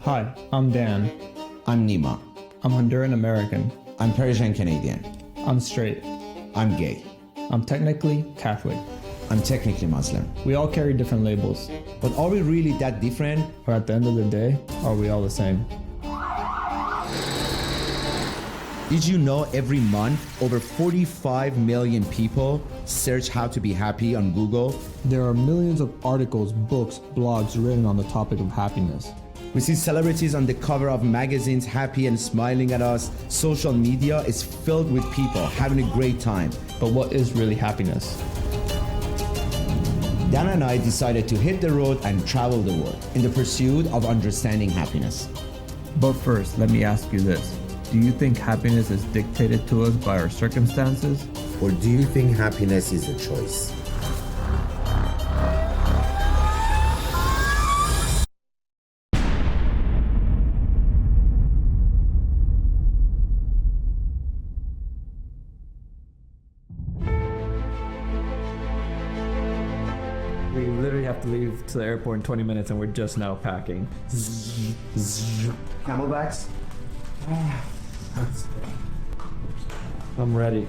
Hi, I'm Dan. I'm Nima. I'm Honduran American. I'm Persian Canadian. I'm straight. I'm gay. I'm technically Catholic. I'm technically Muslim. We all carry different labels, But are we really that different? but at the end of the day, are we all the same? Did you know every month over 45 million people search how to be happy on Google? There are millions of articles, books, blogs written on the topic of happiness. We see celebrities on the cover of magazines happy and smiling at us. Social media is filled with people having a great time. But what is really happiness? Dan and I decided to hit the road and travel the world in the pursuit of understanding happiness. But first, let me ask you this. Do you think happiness is dictated to us by our circumstances? Or do you think happiness is a choice? We literally have to leave to the airport in 20 minutes and we're just now packing. Camelbacks? I'm ready.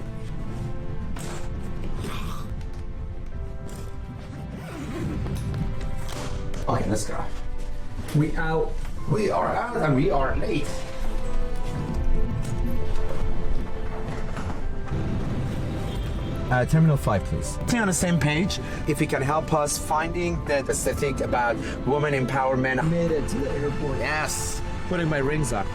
Okay, let's go. We out. We are out and we are late. Terminal 5, please. Stay on the same page. If you can help us finding the statistic about women empowerment. Made it to the airport. Yes, putting my rings on.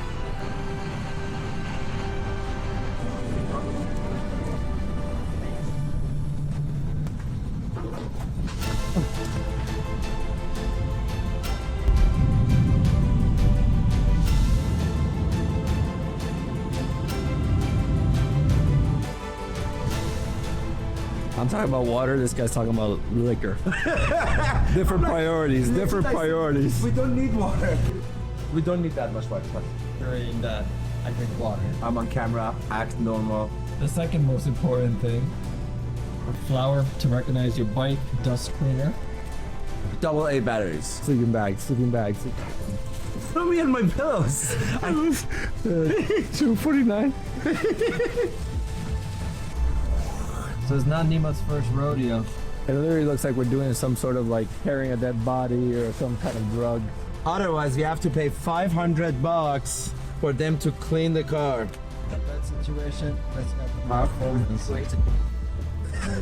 I'm talking about water, this guy's talking about liquor. Different priorities, different priorities. We don't need water. We don't need that much water. During that, I drink water. I'm on camera, act normal. The second most important thing, a flower to recognize your bike, dust cleaner. AA batteries. Sleeping bags, sleeping bags. Throw me on my pillows. 249. So it's not Nima's first rodeo. It literally looks like we're doing some sort of like carrying a dead body or some kind of drug. Otherwise, we have to pay $500 for them to clean the car. That situation, let's get the Huh?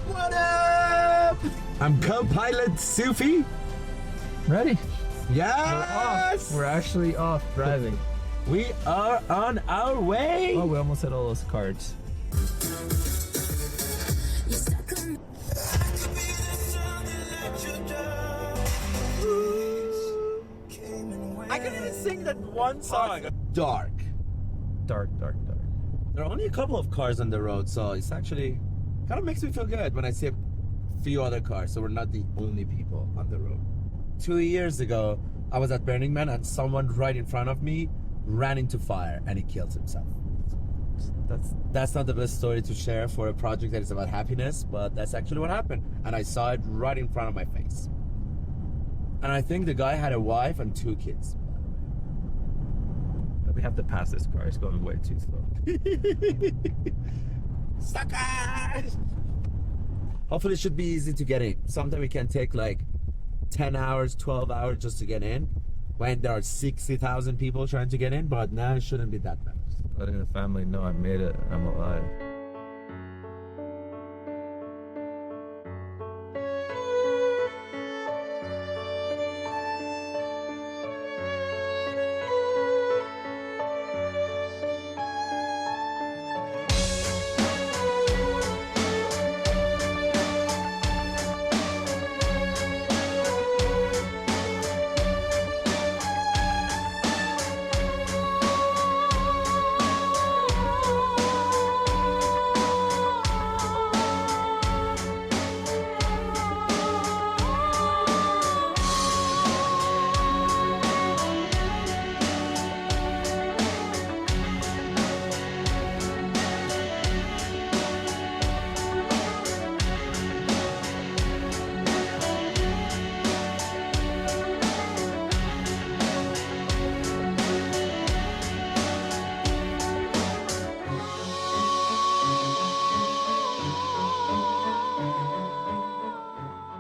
What up? I'm co-pilot Sufi. Ready? Yes! We're actually off driving. We are on our way. Oh, we almost hit all those cards. I can even sing that one song. Dark. Dark, dark, dark. There are only a couple of cars on the road, so it's actually kind of makes me feel good when I see a few other cars, so we're not the only people on the road. 2 years ago, I was at Burning Man and someone right in front of me ran into fire and he killed himself. That's not the best story to share for a project that is about happiness, but that's actually what happened. And I saw it right in front of my face. And I think the guy had a wife and 2 kids. We have to pass this car. It's going way too slow. Suckers! Hopefully it should be easy to get in. Sometimes we can take like 10 hours, 12 hours just to get in when there are 60,000 people trying to get in, but now it shouldn't be that bad. Letting the family know I made it and I'm alive.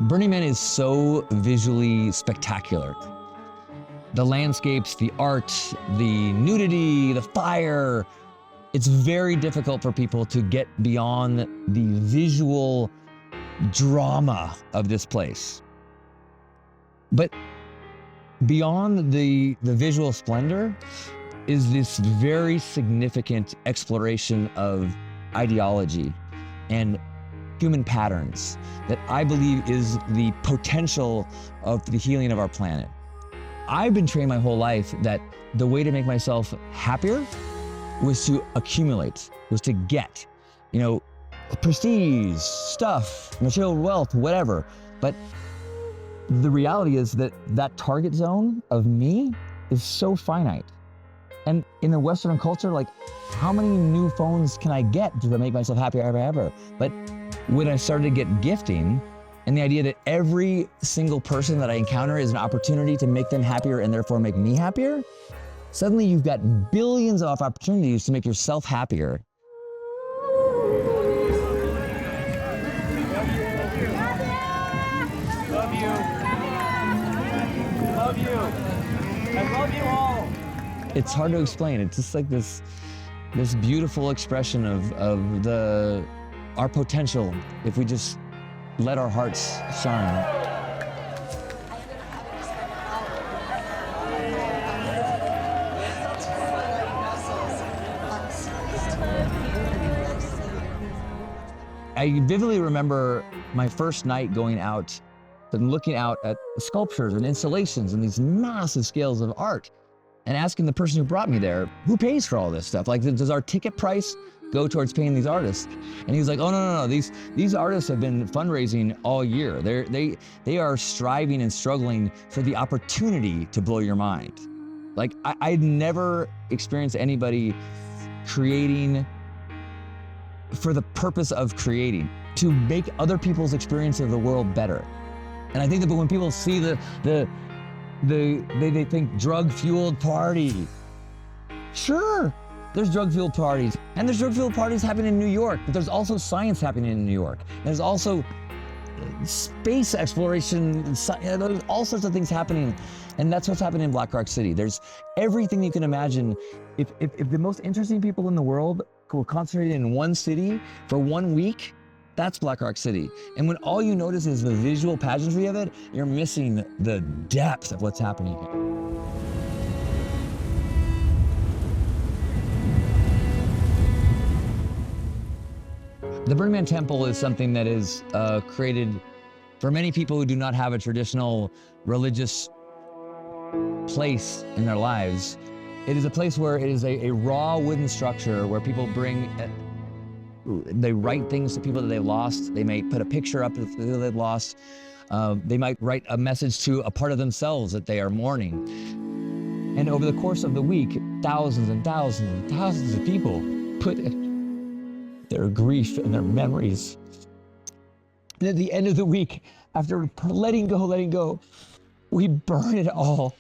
Burning Man is so visually spectacular. The landscapes, the art, the nudity, the fire. It's very difficult for people to get beyond the visual drama of this place. But beyond the visual splendor is this very significant exploration of ideology and human patterns that I believe is the potential of the healing of our planet. I've been trained my whole life that the way to make myself happier was to accumulate, was to get, prestige, stuff, material wealth, whatever. But the reality is that that target zone of me is so finite. And in the Western culture, like, how many new phones can I get to make myself happier ever? But when I started to get gifting, and the idea that every single person that I encounter is an opportunity to make them happier and therefore make me happier, suddenly you've got billions of opportunities to make yourself happier. Love you. Love you. I love you all. It's hard to explain. It's just like this beautiful expression of our potential if we just let our hearts shine. I vividly remember my first night going out and looking out at sculptures and installations and these massive scales of art and asking the person who brought me there, who pays for all this stuff? Like, does our ticket price go towards paying these artists? And he was like, oh, no. These artists have been fundraising all year. They are striving and struggling for the opportunity to blow your mind. Like, I'd never experienced anybody creating for the purpose of creating, to make other people's experience of the world better. And I think that when people see they think drug-fueled party. Sure, there's drug-fueled parties, and there's drug-fueled parties happening in New York, but there's also science happening in New York. There's also space exploration, there's all sorts of things happening, and that's what's happening in Black Rock City. There's everything you can imagine. If the most interesting people in the world were concentrated in one city for 1 week, that's Black Rock City. And when all you notice is the visual pageantry of it, you're missing the depth of what's happening here. The Burning Man Temple is something that is created for many people who do not have a traditional religious place in their lives. It is a place where it is a raw wooden structure where people they write things to people that they've lost. They may put a picture up of people they've lost. They might write a message to a part of themselves that they are mourning. And over the course of the week, thousands and thousands and thousands of people put their grief and their memories. And at the end of the week, after letting go, we burn it all.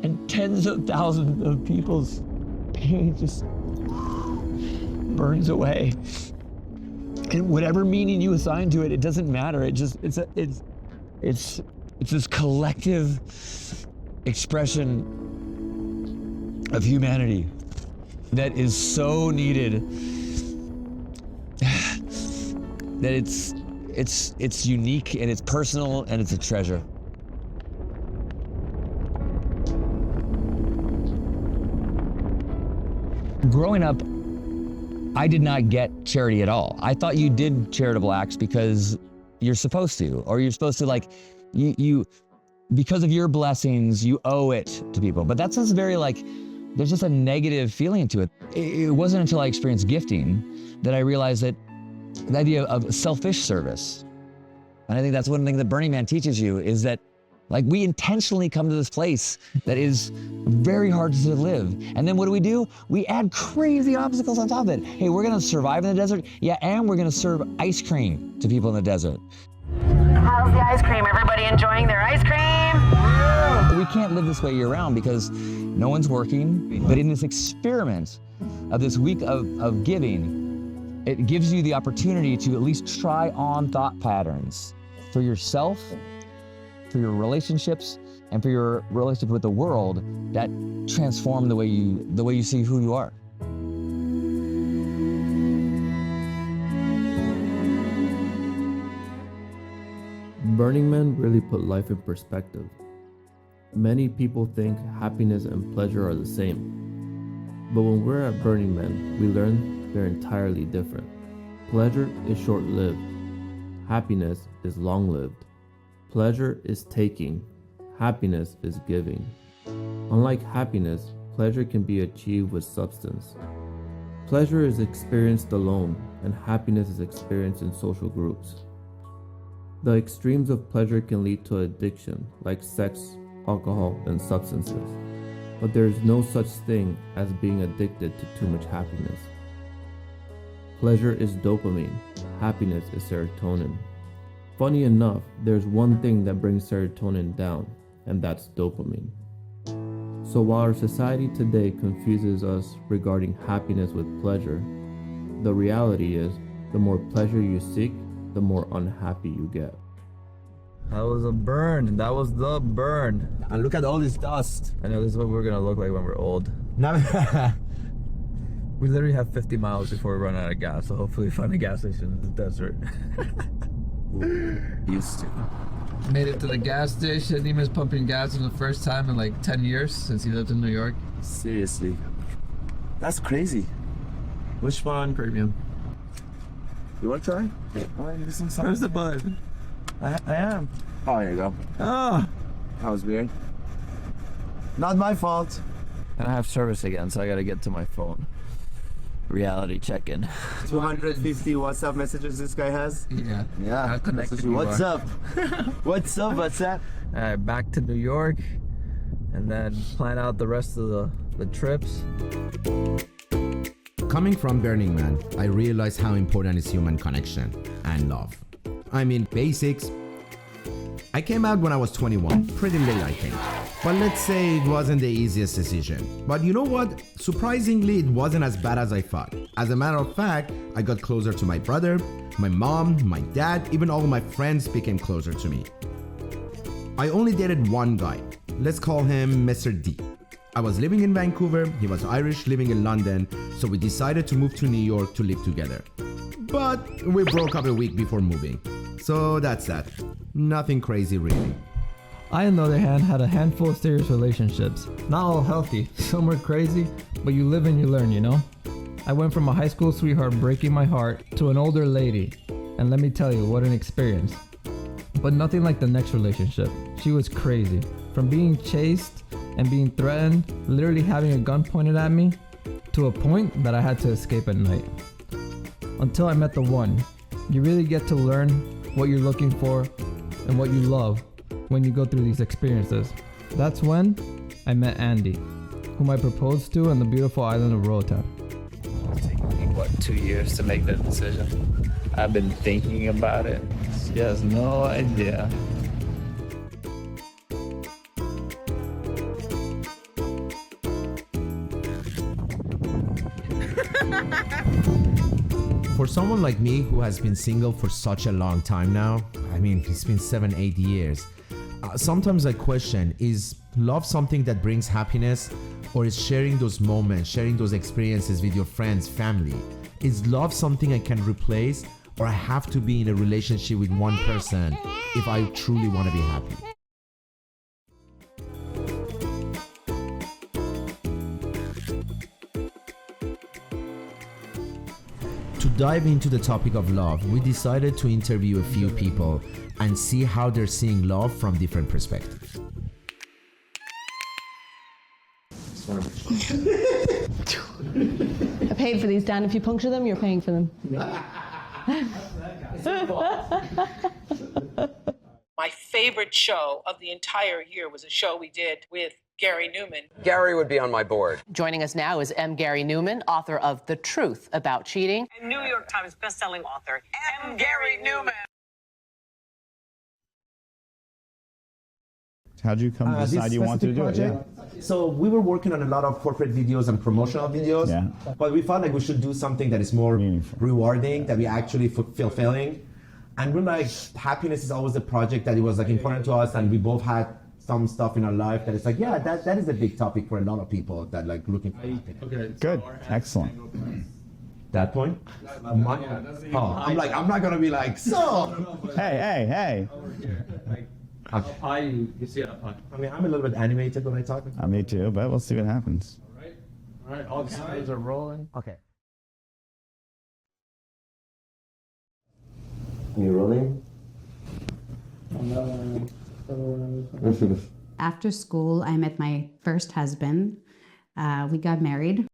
And tens of thousands of people's pain just burns away. And whatever meaning you assign to it, it doesn't matter. It's this collective expression of humanity that is so needed that it's unique and it's personal and it's a treasure. Growing up, I did not get charity at all. I thought you did charitable acts because you're supposed to, or you're supposed to, like, you because of your blessings, you owe it to people. But that's just very, like, there's just a negative feeling to it. It wasn't until I experienced gifting that I realized that the idea of selfish service, and I think that's one thing that Burning Man teaches you, is that, like, we intentionally come to this place that is very hard to live. And then what do? We add crazy obstacles on top of it. Hey, we're gonna survive in the desert? Yeah, and we're gonna serve ice cream to people in the desert. How's the ice cream? Everybody enjoying their ice cream? We can't live this way year round because no one's working. But in this experiment of this week of giving, it gives you the opportunity to at least try on thought patterns for yourself, for your relationships, and for your relationship with the world that transform the way you see who you are. Burning Man really put life in perspective. Many people think happiness and pleasure are the same. But when we're at Burning Man, we learn they're entirely different. Pleasure is short-lived. Happiness is long-lived. Pleasure is taking. Happiness is giving. Unlike happiness, pleasure can be achieved with substance. Pleasure is experienced alone, and happiness is experienced in social groups. The extremes of pleasure can lead to addiction, like sex, alcohol, and substances. But there is no such thing as being addicted to too much happiness. Pleasure is dopamine. Happiness is serotonin. Funny enough, there's one thing that brings serotonin down, and that's dopamine. So while our society today confuses us regarding happiness with pleasure, the reality is the more pleasure you seek, the more unhappy you get. That was a burn. That was the burn. And look at all this dust. I know this is what we're gonna look like when we're old. Now, We literally have 50 miles before we run out of gas, so hopefully we find a gas station in the desert. used to. Made it to the gas station. Nima's pumping gas for the first time in like 10 years since he lived in New York. Seriously. That's crazy. Which one? Premium. You want to try? Where's the button? I am. Oh, there you go. Oh! That was weird. Not my fault. And I have service again, so I gotta get to my phone. Reality check-in. 250 WhatsApp messages this guy has. Yeah. Yeah. How connected you What's are. up? What's up? What's that? Alright, back to New York, and then plan out the rest of the trips. Coming from Burning Man, I realized how important is human connection and love. I mean, basics. I came out when I was 21, pretty late I think. But let's say it wasn't the easiest decision. But you know what? Surprisingly, it wasn't as bad as I thought. As a matter of fact, I got closer to my brother, my mom, my dad, even all my friends became closer to me. I only dated one guy. Let's call him Mr. D. I was living in Vancouver, he was Irish living in London, so we decided to move to New York to live together. But we broke up a week before moving. So that's that. Nothing crazy really. I, on the other hand, had a handful of serious relationships. Not all healthy, some were crazy, but you live and you learn, you know? I went from a high school sweetheart breaking my heart to an older lady, and let me tell you, what an experience. But nothing like the next relationship. She was crazy. From being chased and being threatened, literally having a gun pointed at me, to a point that I had to escape at night. Until I met the one. You really get to learn what you're looking for and what you love when you go through these experiences. That's when I met Andy, whom I proposed to on the beautiful island of Roatan. It's taken me, 2 years to make that decision? I've been thinking about it. She has no idea. For someone like me who has been single for such a long time now, I mean, it's been 7-8 years, sometimes I question, is love something that brings happiness, or is sharing those moments, sharing those experiences with your friends, family? Is love something I can replace, or I have to be in a relationship with one person if I truly want to be happy? To dive into the topic of love, we decided to interview a few people and see how they're seeing love from different perspectives. I paid for these, Dan. If you puncture them, you're paying for them. My favorite show of the entire year was a show we did with Gary Newman. Gary would be on my board. Joining us now is M. Gary Newman, author of The Truth About Cheating. And New York Times bestselling author, M. Gary Newman. How'd you come to decide you wanted to do it? Yeah. So we were working on a lot of corporate videos and promotional videos, but we felt like we should do something that is more meaningful, rewarding, that we actually fulfilling. And we're like, happiness is always a project that it was like important to us, and we both had some stuff in our life that it's like, yeah, that is a big topic for a lot of people that like looking for happiness. Okay. Good. Excellent. That point? I'm like, I'm not gonna be like, so. Hey. Pie, you see a pie. I mean, I'm a little bit animated when I talk. Me too, but we'll see what happens. All right, all the cameras are rolling. Okay. You rolling? After school, I met my first husband. We got married.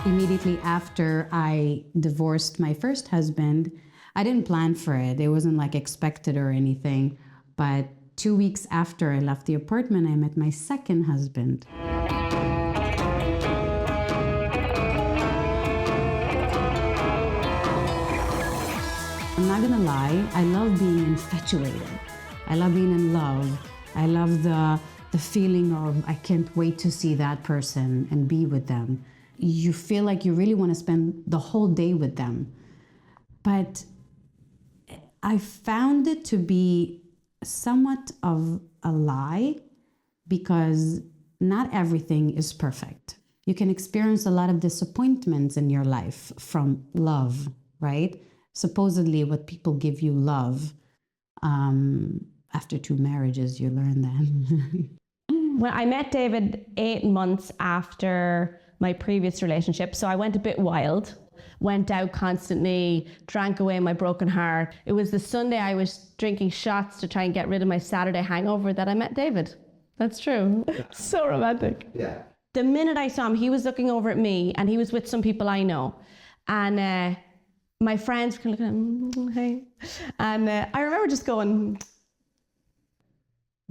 Immediately after I divorced my first husband, I didn't plan for it. It wasn't like expected or anything. But 2 weeks after I left the apartment, I met my second husband. I'm not gonna lie, I love being infatuated. I love being in love. I love the feeling of I can't wait to see that person and be with them. You feel like you really want to spend the whole day with them. But I found it to be somewhat of a lie because not everything is perfect. You can experience a lot of disappointments in your life from love, right? Supposedly what people give you love. After 2 marriages, you learn that. When I met David 8 months after my previous relationship, so I went a bit wild, went out constantly, drank away my broken heart. It was the Sunday I was drinking shots to try and get rid of my Saturday hangover that I met David. That's true. So romantic. Yeah. The minute I saw him, he was looking over at me and he was with some people I know. And my friends were looking at him, hey. And I remember just going,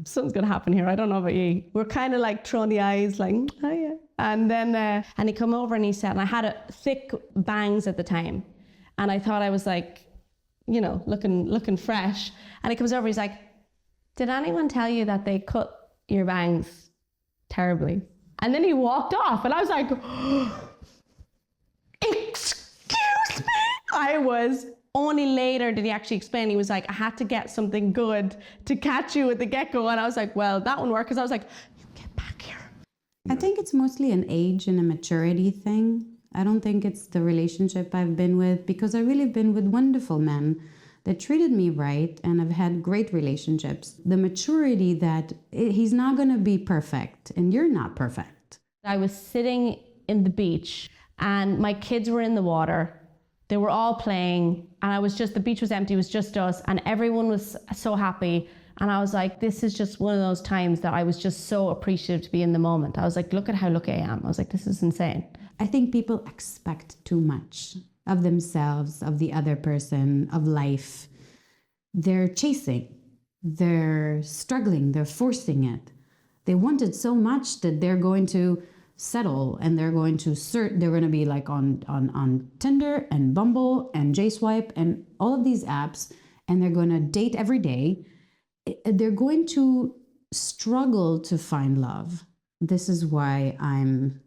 something's gonna happen here. I don't know about you. We're kind of like throwing the eyes, like, oh yeah. And then, and he come over and he said, and I had thick bangs at the time. And I thought I was like, you know, looking fresh. And he comes over, he's like, did anyone tell you that they cut your bangs terribly? And then he walked off and I was like, excuse me? I was, only later did he actually explain. He was like, I had to get something good to catch you at the get-go. And I was like, well, that won't work. Because I was like, you get back here. I think it's mostly an age and a maturity thing. I don't think it's the relationship I've been with, because I've really been with wonderful men that treated me right, and I've had great relationships. The maturity that he's not going to be perfect, and you're not perfect. I was sitting in the beach, and my kids were in the water. They were all playing, and the beach was empty, it was just us, and everyone was so happy. And I was like, this is just one of those times that I was just so appreciative to be in the moment. I was like, look at how lucky I am. I was like, this is insane. I think people expect too much of themselves, of the other person, of life. They're chasing, they're struggling, they're forcing it. They want it so much that they're going to settle, and they're going to be like on Tinder and Bumble and JSwipe and all of these apps, and they're going to date every day. They're going to struggle to find love. This is why I'm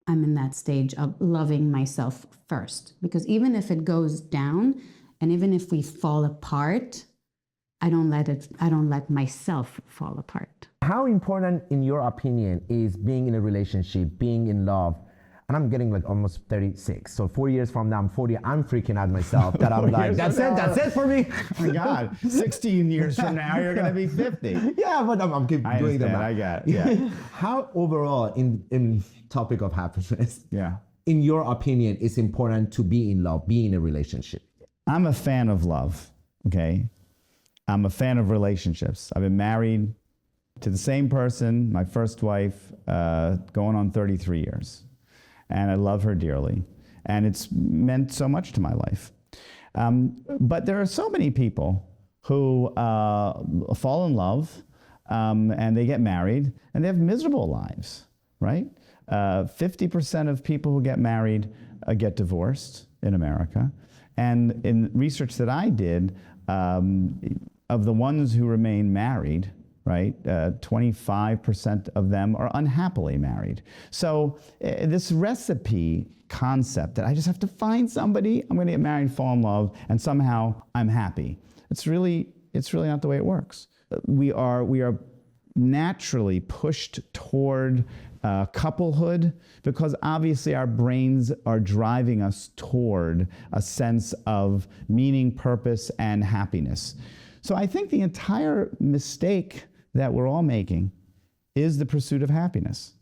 in that stage of loving myself first, because even if it goes down and even if we fall apart, I don't let myself fall apart. How important, in your opinion, is being in a relationship, being in love? And I'm getting like almost 36. So 4 years from now, I'm 40. I'm freaking out myself that I'm like, that's it for me. Oh my God, 16 years from now, you're going to be 50. Yeah, but I'm keep doing that. I get it. Yeah. How overall, in topic of happiness, Yeah. in your opinion, it's important to be in love, be in a relationship? I'm a fan of love, okay? I'm a fan of relationships. I've been married to the same person, my first wife, going on 33 years. And I love her dearly. And it's meant so much to my life. But there are so many people who fall in love and they get married and they have miserable lives, right? 50% of people who get married get divorced in America. And in research that I did, of the ones who remain married, right? 25% of them are unhappily married. So this recipe concept that I just have to find somebody, I'm going to get married, fall in love, and somehow I'm happy. It's really not the way it works. We are naturally pushed toward couplehood because obviously our brains are driving us toward a sense of meaning, purpose, and happiness. So I think the entire mistake that we're all making is the pursuit of happiness,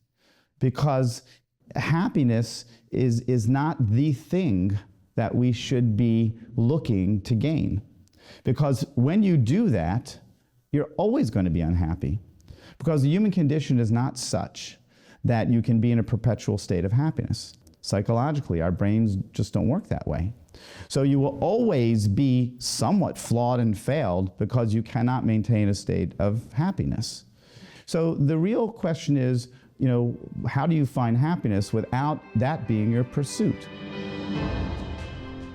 because happiness is not the thing that we should be looking to gain. Because when you do that, you're always going to be unhappy, because the human condition is not such that you can be in a perpetual state of happiness. Psychologically, our brains just don't work that way. So you will always be somewhat flawed and failed because you cannot maintain a state of happiness. So the real question is, how do you find happiness without that being your pursuit?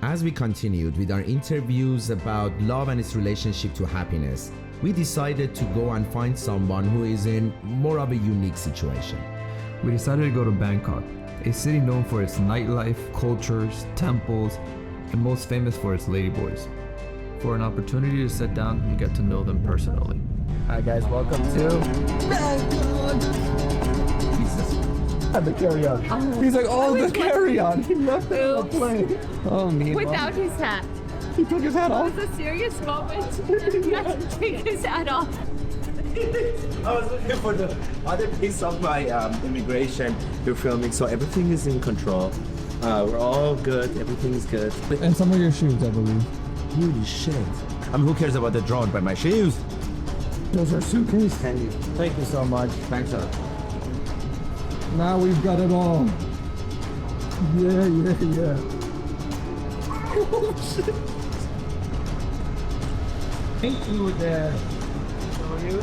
As we continued with our interviews about love and its relationship to happiness, we decided to go and find someone who is in more of a unique situation. We decided to go to Bangkok, a city known for its nightlife, cultures, temples, and most famous for its ladyboys, for an opportunity to sit down and get to know them personally. Hi guys, welcome to Bangkok! Jesus. The carry-on. He's like, the carry-on. He left it on the plane. Oh, me. Without his hat. He took his hat off. It was a serious moment. He had to take his hat off. I was looking for the other piece of my immigration you're filming, so everything is in control. We're all good, everything's good. And some of your shoes, I believe. Holy shit. Who cares about the drone, but my shoes? Those are suitcases. Thank you so much. Thanks, sir. Now we've got it all. Yeah. Oh, shit. Thank you, Dad. How are you?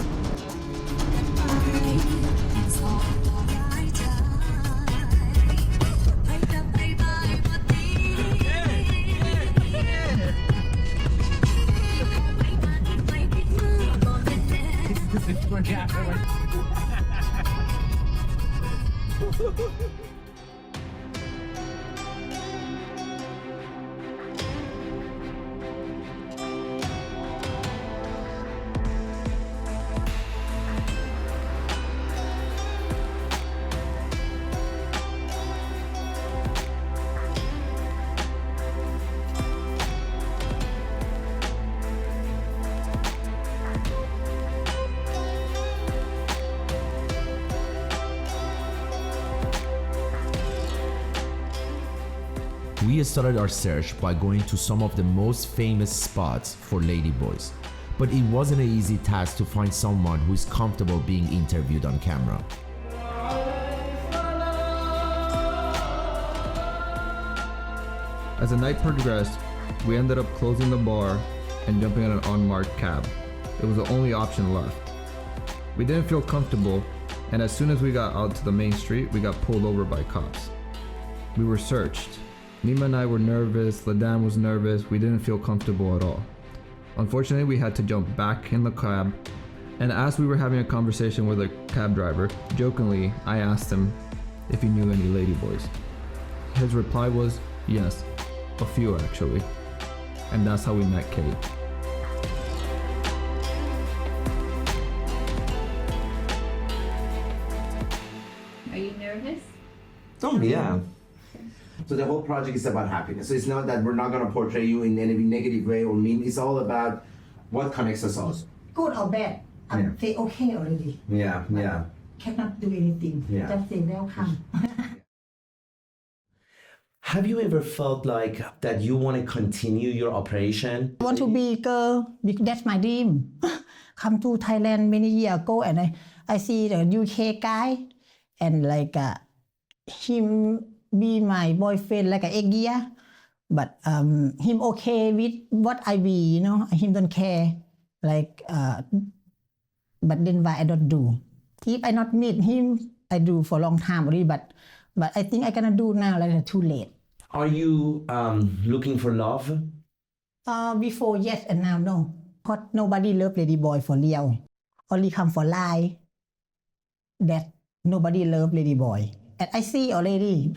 We started our search by going to some of the most famous spots for ladyboys, but it wasn't an easy task to find someone who is comfortable being interviewed on camera. As the night progressed, we ended up closing the bar and jumping on an unmarked cab. It was the only option left. We didn't feel comfortable, and as soon as we got out to the main street, we got pulled over by cops. We were searched. Nima and I were nervous, Ladan was nervous, we didn't feel comfortable at all. Unfortunately, we had to jump back in the cab, and as we were having a conversation with a cab driver, jokingly, I asked him if he knew any ladyboys. His reply was, yes, a few actually. And that's how we met Kate. Are you nervous? Oh, yeah. So the whole project is about happiness. So it's not that we're not going to portray you in any negative way or mean. It's all about what connects us all. Good or bad, I say okay already. Yeah. Cannot do anything. Yeah. Just say welcome. Have you ever felt like that you want to continue your operation? I want to be girl. That's my dream. Come to Thailand many years ago, and I see the UK guy, and him be my boyfriend like 8 years, but him okay with what I be, him don't care, but then why I don't do? If I not meet him, I do for a long time already, but I think I gonna do now, too late. Are you looking for love? Before yes and now no, because nobody love lady boy for real. only come for lie that nobody love lady boy. And I see already.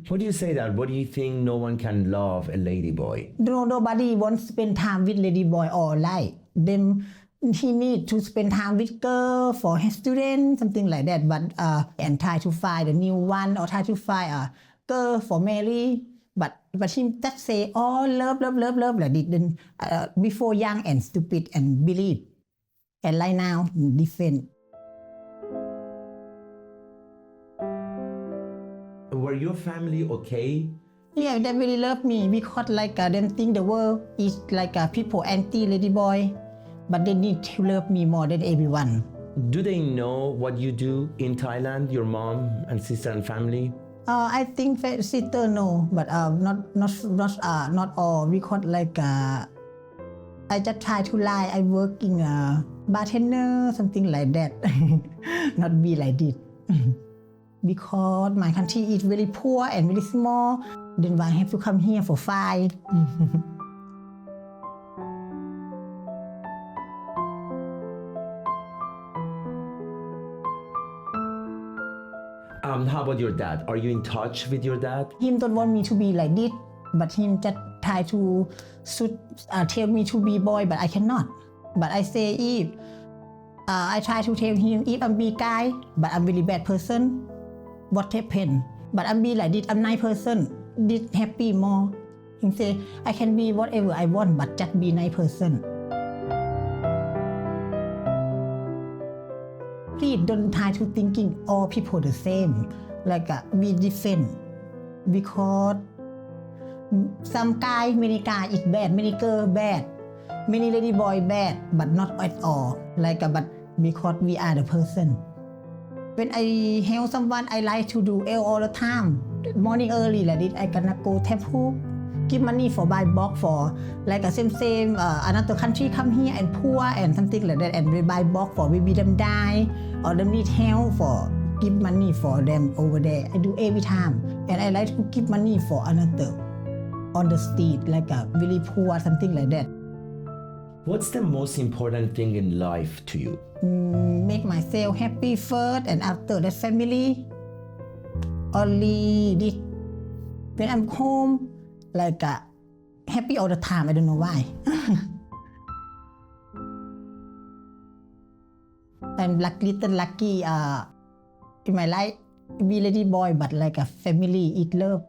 What do you say that? What do you think no one can love a lady boy? No, nobody wants to spend time with lady boy or like them. He need to spend time with girl for his student, something like that. But and try to find a new one or try to find a girl for marry. But he just say, oh, love, like this. Then before young and stupid and believe. And right now, different. Were your family okay? Yeah, they really love me because like them think the world is like people anti lady boy, but they need to love me more than everyone. Do they know what you do in Thailand, your mom and sister and family? I think sister no, but not all because like I just try to lie. I work in a bartender, something like that. Not be like this. Because my country is very poor and very small, then I have to come here for fight. How about your dad? Are you in touch with your dad? Him don't want me to be like this, but him just try to tell me to be boy, but I cannot. But I say if I try to tell him if I'm be guy, but I'm really bad person. What happened? But I'm be like this, I'm nice person. This happy more. He say, I can be whatever I want, but just be nice person. Please don't try to thinking all people the same. Like be different. Because some guy, many guy is bad, many girl bad, many lady boy bad, but not at all. Like but because we are the person. When I help someone, I like to do all the time. Morning early like this, I gonna go temple, give money for buy box for like a same another country come here and poor and something like that, and we buy box for maybe them die or them need help for give money for them over there. I do every time, and I like to give money for another on the street like a really poor something like that. What's the most important thing in life to you? Make myself happy first, and after that family. Only this. When I'm home, like happy all the time. I don't know why. I'm little lucky in my life. Be lady boy, but like a family, eat love.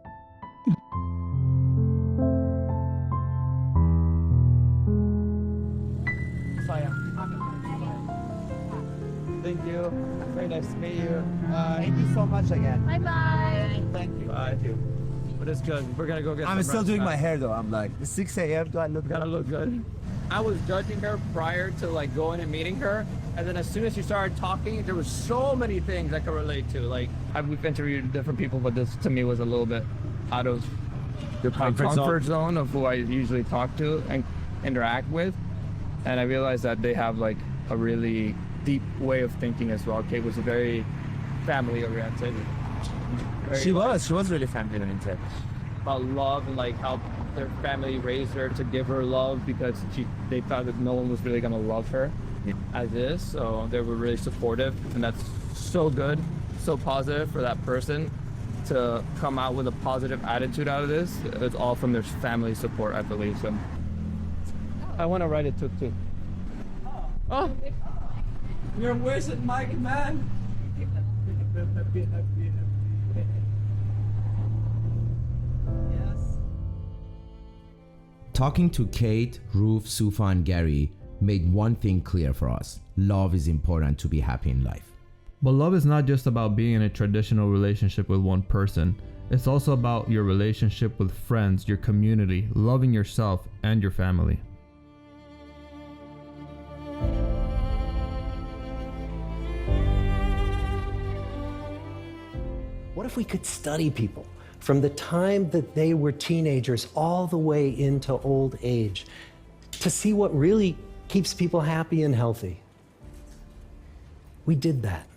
Thank you. Very nice to meet you. Thank you so much again. Bye-bye. Thank you. Thank you. But it's good. We're gonna go get I'm some still doing my rest. hair though. I'm like, it's 6 a.m. Do I look Gotta look good. I was judging her prior to like going and meeting her, and then as soon as she started talking, there was so many things I could relate to. Like we've interviewed different people, but this to me was a little bit out of your my comfort zone of who I usually talk to and interact with, and I realized that they have like a really deep way of thinking as well. Kate was very family oriented. She was really family oriented. About love and like how their family raised her to give her love because they thought that no one was really gonna love her as is. So they were really supportive, and that's so good, so positive for that person to come out with a positive attitude out of this. It's all from their family support, I believe. So I want to ride it too. Oh, You're wasting Mike, man. Talking to Kate, Roof, Sufa, and Gary made one thing clear for us. Love is important to be happy in life. But love is not just about being in a traditional relationship with one person. It's also about your relationship with friends, your community, loving yourself and your family. What if we could study people from the time that they were teenagers all the way into old age to see what really keeps people happy and healthy? We did that.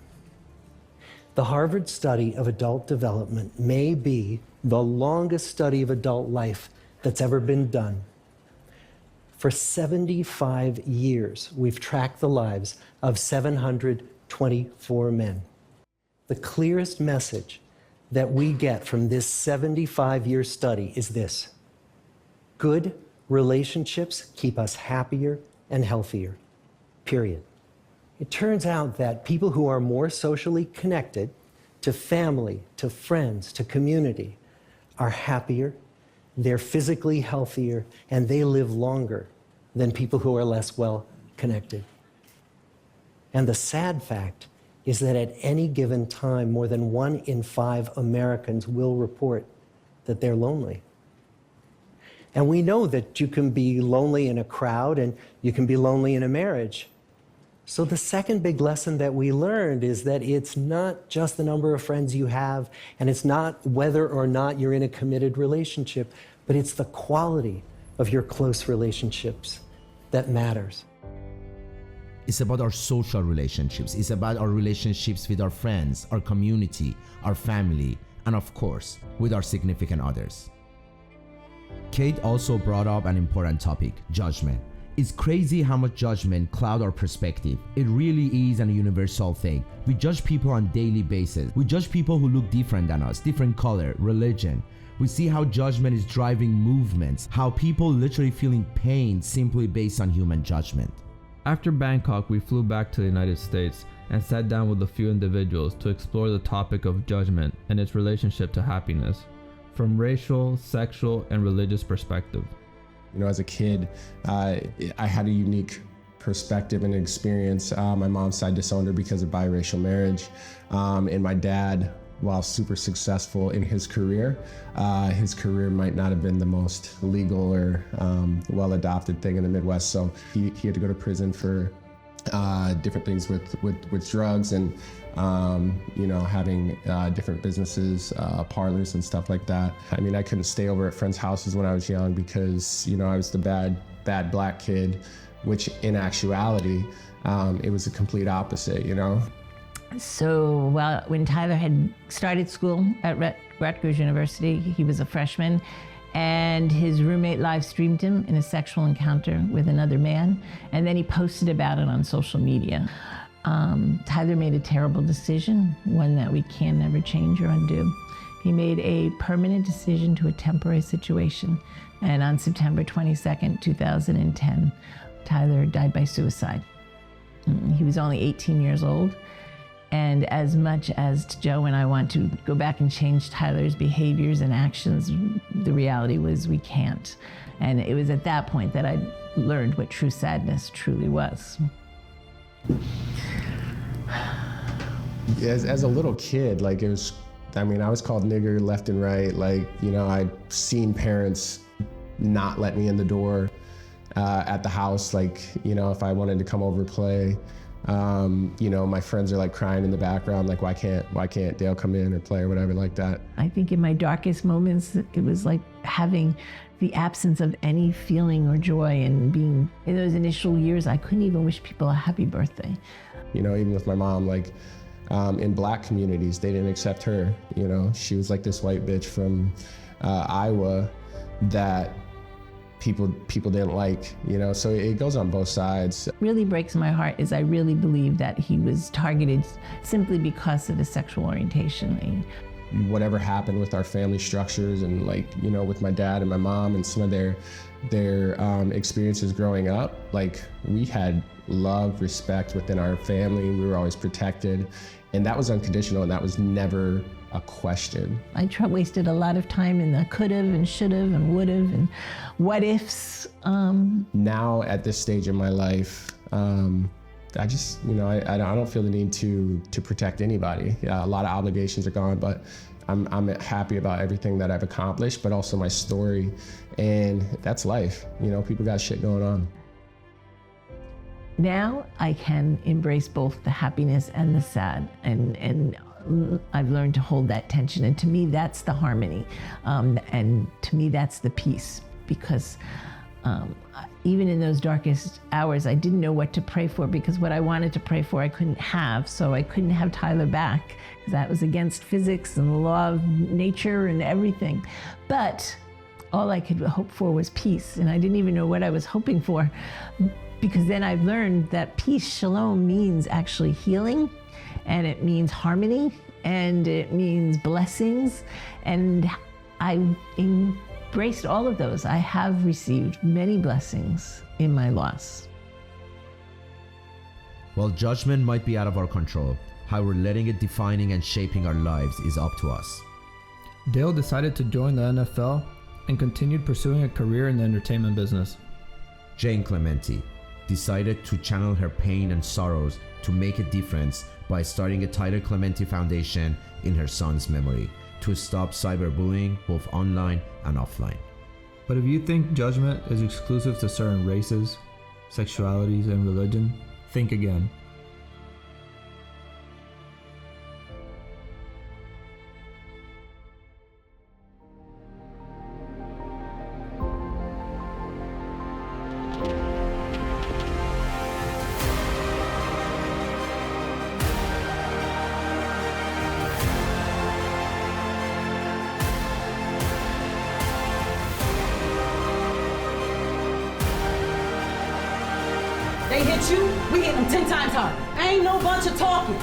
The Harvard study of adult development may be the longest study of adult life that's ever been done. For 75 years, we've tracked the lives of 724 men. The clearest message that we get from this 75-year study is this: good relationships keep us happier and healthier, period. It turns out that people who are more socially connected to family, to friends, to community, are happier, they're physically healthier, and they live longer than people who are less well connected. And the sad fact is that at any given time, more than 1 in 5 Americans will report that they're lonely. And we know that you can be lonely in a crowd and you can be lonely in a marriage. So the second big lesson that we learned is that it's not just the number of friends you have, and it's not whether or not you're in a committed relationship, but it's the quality of your close relationships that matters. It's about our social relationships. It's about our relationships with our friends, our community, our family, and of course, with our significant others. Kate also brought up an important topic: judgment. It's crazy how much judgment clouds our perspective. It really is a universal thing. We judge people on a daily basis. We judge people who look different than us, different color, religion. We see how judgment is driving movements, how people literally feeling pain simply based on human judgment. After Bangkok, we flew back to the United States and sat down with a few individuals to explore the topic of judgment and its relationship to happiness, from racial, sexual, and religious perspective. You know, as a kid, I had a unique perspective and experience. My mom's side disowned her because of biracial marriage, and my dad, while super successful in his career might not have been the most legal or well-adopted thing in the Midwest. So he had to go to prison for different things with drugs and you know, having different businesses, parlors and stuff like that. I mean, I couldn't stay over at friends' houses when I was young because, you know, I was the bad black kid, which in actuality, it was a complete opposite, you know? So when Tyler had started school at Rutgers University, he was a freshman, and his roommate live streamed him in a sexual encounter with another man, and then he posted about it on social media. Tyler made a terrible decision, one that we can never change or undo. He made a permanent decision to a temporary situation, and on September 22nd, 2010, Tyler died by suicide. He was only 18 years old. And as much as Joe and I want to go back and change Tyler's behaviors and actions, the reality was we can't. And it was at that point that I learned what true sadness truly was. As a little kid, like, it was, I mean, I was called nigger left and right. Like, you know, I'd seen parents not let me in the door at the house. Like, you know, if I wanted to come over play, you know, my friends are like crying in the background, like, why can't Dale come in or play or whatever like that. I think in my darkest moments, it was like having the absence of any feeling or joy, and being in those initial years, I couldn't even wish people a happy birthday. You know, even with my mom, like, in black communities, they didn't accept her. You know, she was like this white bitch from Iowa that people didn't like, you know, so it goes on both sides. What really breaks my heart is I really believe that he was targeted simply because of his sexual orientation. Whatever happened with our family structures and, like, you know, with my dad and my mom and some of their experiences growing up, like, we had love, respect within our family. We were always protected, and that was unconditional, and that was never a question. I wasted a lot of time in the could've and should've and would've and what ifs. Now at this stage in my life, I just, you know, I don't feel the need to protect anybody. Yeah, a lot of obligations are gone, but I'm happy about everything that I've accomplished, but also my story, and that's life. You know, people got shit going on. Now I can embrace both the happiness and the sad, and I've learned to hold that tension, and to me that's the harmony, and to me that's the peace, because even in those darkest hours I didn't know what to pray for, because what I wanted to pray for I couldn't have, so I couldn't have Tyler back because that was against physics and the law of nature and everything. But all I could hope for was peace. And I didn't even know what I was hoping for, because then I learned that peace, shalom, means actually healing, and it means harmony, and it means blessings. And I embraced all of those. I have received many blessings in my loss. While judgment might be out of our control, how we're letting it defining and shaping our lives is up to us. Dale decided to join the NFL and continued pursuing a career in the entertainment business. Jane Clementi decided to channel her pain and sorrows to make a difference by starting a Tyler Clementi Foundation in her son's memory to stop cyberbullying both online and offline. But if you think judgment is exclusive to certain races, sexualities, and religion, think again. They hit you, we hit them 10 times harder. Ain't no bunch of talking.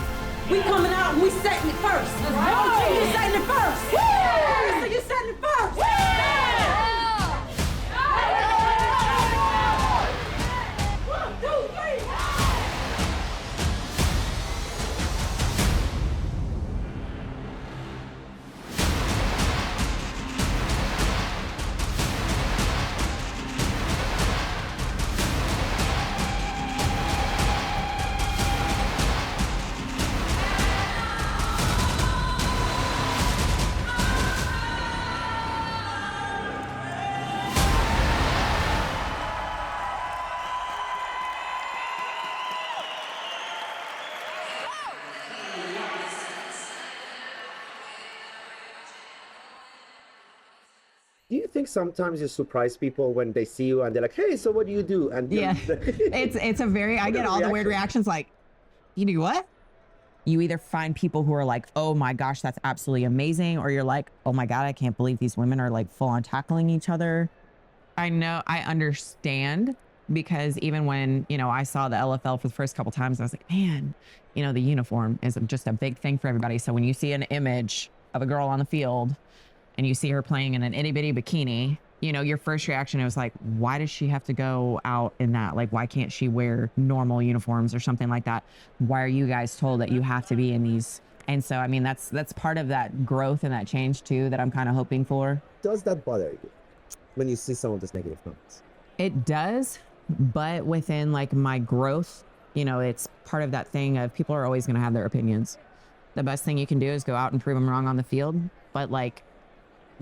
We coming out and we setting it first. Let's go. You setting it first. So you setting it first. Do you think sometimes you surprise people when they see you and they're like, hey, so what do you do? And yeah, it's a very, I get all the weird reactions like, you do what? You either find people who are like, oh my gosh, that's absolutely amazing. Or you're like, oh my God, I can't believe these women are like full on tackling each other. I know, I understand, because even when, you know, I saw the LFL for the first couple times, I was like, man, you know, the uniform is just a big thing for everybody. So when you see an image of a girl on the field and you see her playing in an itty bitty bikini, you know, your first reaction was like, why does she have to go out in that? Like, why can't she wear normal uniforms or something like that? Why are you guys told that you have to be in these? And so, I mean, that's part of that growth and that change too, that I'm kind of hoping for. Does that bother you when you see some of those negative comments? It does, but within like my growth, you know, it's part of that thing of people are always going to have their opinions. The best thing you can do is go out and prove them wrong on the field. But like,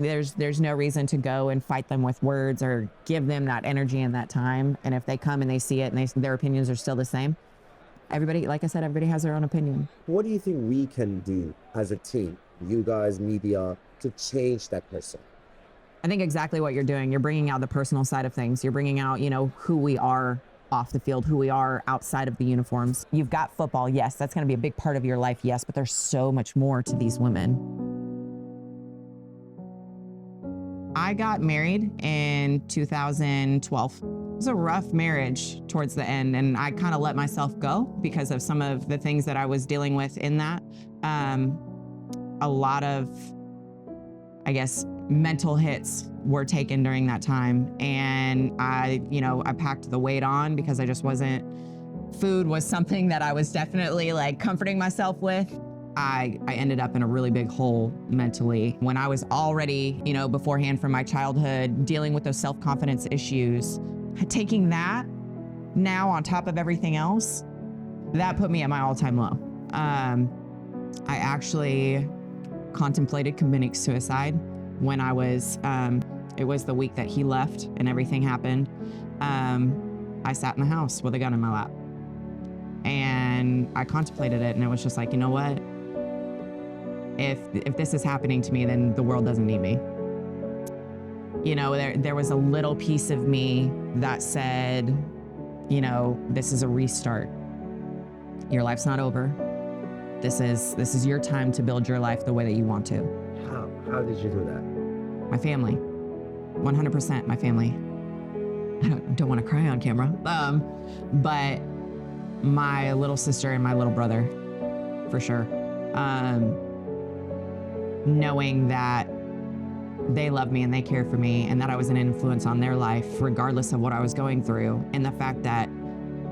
there's no reason to go and fight them with words or give them that energy and that time. And if they come and they see it and their opinions are still the same, everybody, like I said, everybody has their own opinion. What do you think we can do as a team, you guys, media, to change that person? I think exactly what you're doing. You're bringing out the personal side of things. You're bringing out, you know, who we are off the field, who we are outside of the uniforms. You've got football. Yes, that's going to be a big part of your life. Yes, but there's so much more to these women. I got married in 2012. It was a rough marriage towards the end, and I kind of let myself go because of some of the things that I was dealing with in that. A lot of, I guess, mental hits were taken during that time, and I packed the weight on because I just wasn't. Food was something that I was definitely like comforting myself with. I ended up in a really big hole mentally when I was already, you know, beforehand from my childhood, dealing with those self-confidence issues. Taking that now on top of everything else, that put me at my all-time low. I actually contemplated committing suicide when I was, it was the week that he left and everything happened. I sat in the house with a gun in my lap and I contemplated it, and it was just like, you know what? If this is happening to me, then the world doesn't need me. You know, there was a little piece of me that said, you know, this is a restart. Your life's not over. This is your time to build your life the way that you want to. How did you do that? My family. 100% my family. I don't want to cry on camera, but my little sister and my little brother, for sure. Knowing that they love me and they care for me and that I was an influence on their life, regardless of what I was going through. And the fact that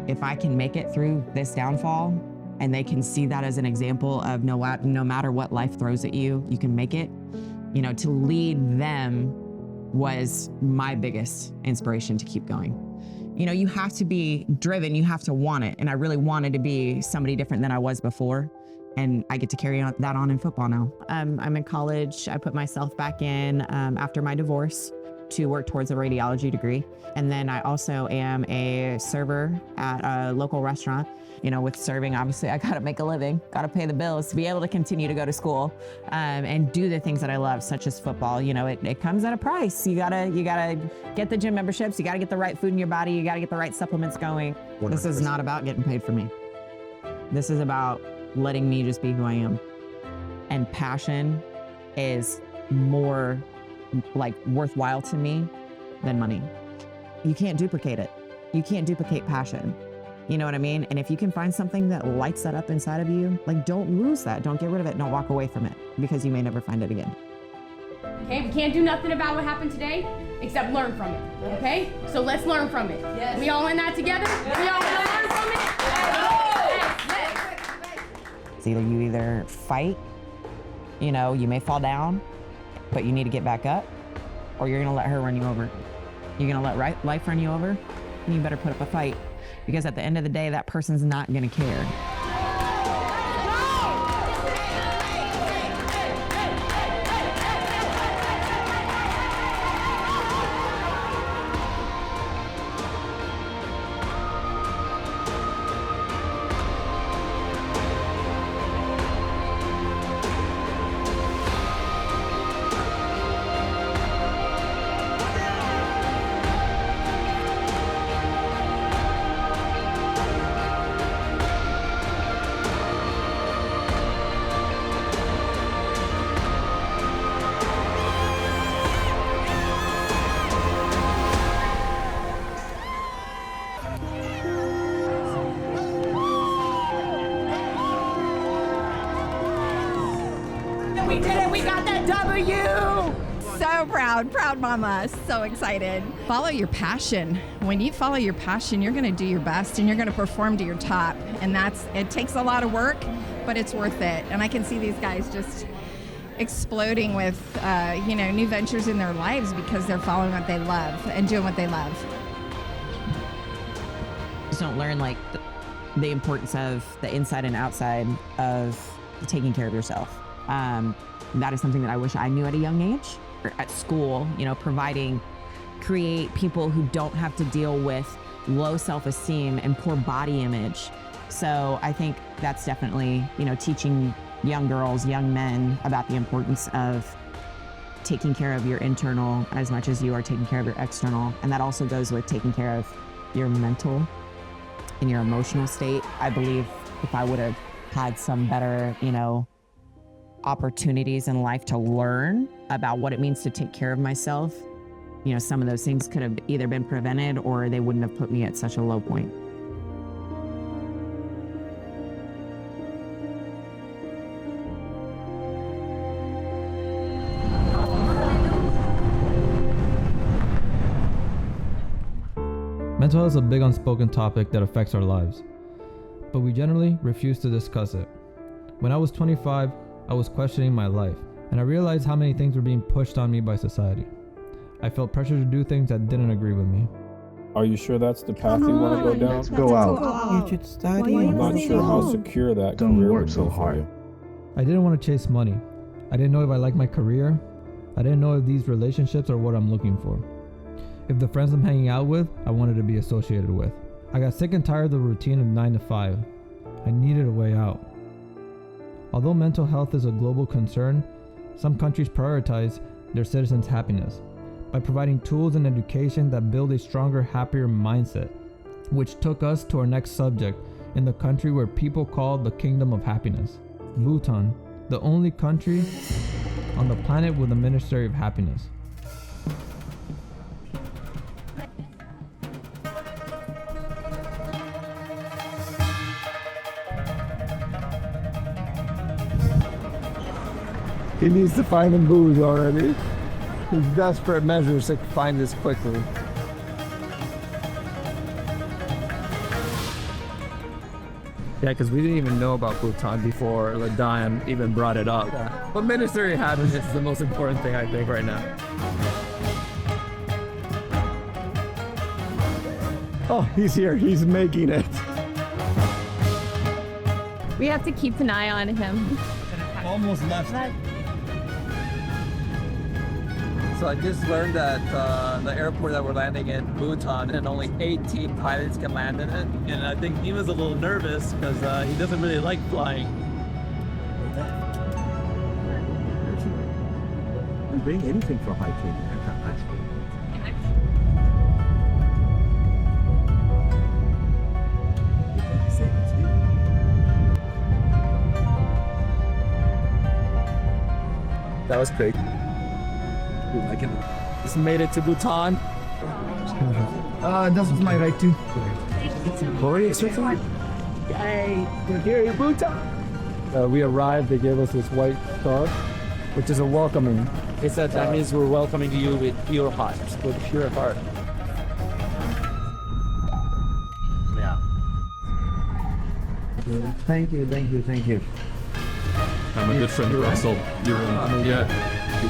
if I can make it through this downfall and they can see that as an example of no matter what life throws at you, you can make it, you know, to lead them was my biggest inspiration to keep going. You know, you have to be driven, you have to want it. And I really wanted to be somebody different than I was before. And I get to carry that on in football now. I'm in college. I put myself back in after my divorce to work towards a radiology degree. And then I also am a server at a local restaurant. You know, with serving, obviously, I gotta make a living, gotta pay the bills to be able to continue to go to school and do the things that I love, such as football. You know, it comes at a price. You gotta get the gym memberships, you gotta get the right food in your body, you gotta get the right supplements going. 100%. This is not about getting paid for me. This is about letting me just be who I am. And passion is more like worthwhile to me than money. You can't duplicate it. You can't duplicate passion. You know what I mean? And if you can find something that lights that up inside of you, like don't lose that. Don't get rid of it. Don't walk away from it because you may never find it again. Okay, we can't do nothing about what happened today except learn from it. Okay? So let's learn from it. Yes. We all in that together? Yes. We all learn from it? Yes. It's either fight, you know, you may fall down, but you need to get back up, or you're gonna let her run you over. You're gonna let life run you over, and you better put up a fight. Because at the end of the day, that person's not gonna care. We did it, we got that W! So proud mama, so excited. Follow your passion. When you follow your passion, you're gonna do your best and you're gonna perform to your top. And it takes a lot of work, but it's worth it. And I can see these guys just exploding with, new ventures in their lives because they're following what they love and doing what they love. Just don't learn like the importance of the inside and outside of taking care of yourself. That is something that I wish I knew at a young age. Or at school, you know, create people who don't have to deal with low self-esteem and poor body image. So I think that's definitely, you know, teaching young girls, young men about the importance of taking care of your internal as much as you are taking care of your external. And that also goes with taking care of your mental and your emotional state. I believe if I would have had some better, you know, opportunities in life to learn about what it means to take care of myself, you know, some of those things could have either been prevented or they wouldn't have put me at such a low point. Mental health is a big unspoken topic that affects our lives, but we generally refuse to discuss it. When I was 25, I was questioning my life, and I realized how many things were being pushed on me by society. I felt pressure to do things that didn't agree with me. Are you sure that's the path you want to go down? Let's go out. You should study. I'm not sure how secure that career would be for you. I didn't want to chase money. I didn't know if I liked my career. I didn't know if these relationships are what I'm looking for. If the friends I'm hanging out with, I wanted to be associated with. I got sick and tired of the routine of 9 to 5. I needed a way out. Although mental health is a global concern, some countries prioritize their citizens' happiness by providing tools and education that build a stronger, happier mindset, which took us to our next subject in the country where people call the Kingdom of Happiness, Bhutan, the only country on the planet with a Ministry of Happiness. He needs to find him booze already. His desperate measures to find this quickly. Yeah, because we didn't even know about Bhutan before Dan even brought it up. Yeah. But ministry happiness is the most important thing, I think, right now. Oh, he's here. He's making it. We have to keep an eye on him. Almost left. So I just learned that the airport that we're landing in, Bhutan, and only 18 pilots can land in it. And I think Nima's a little nervous because he doesn't really like flying. You bring anything for hiking. That was great. I can just made it to Bhutan. That's my right too. What were you expecting? Yay, we're here in Bhutan. We arrived, they gave us this white card, which is a welcoming. It said that means we're welcoming you with pure heart. With pure heart. Yeah. Thank you. I'm a good friend of Russell. Yeah.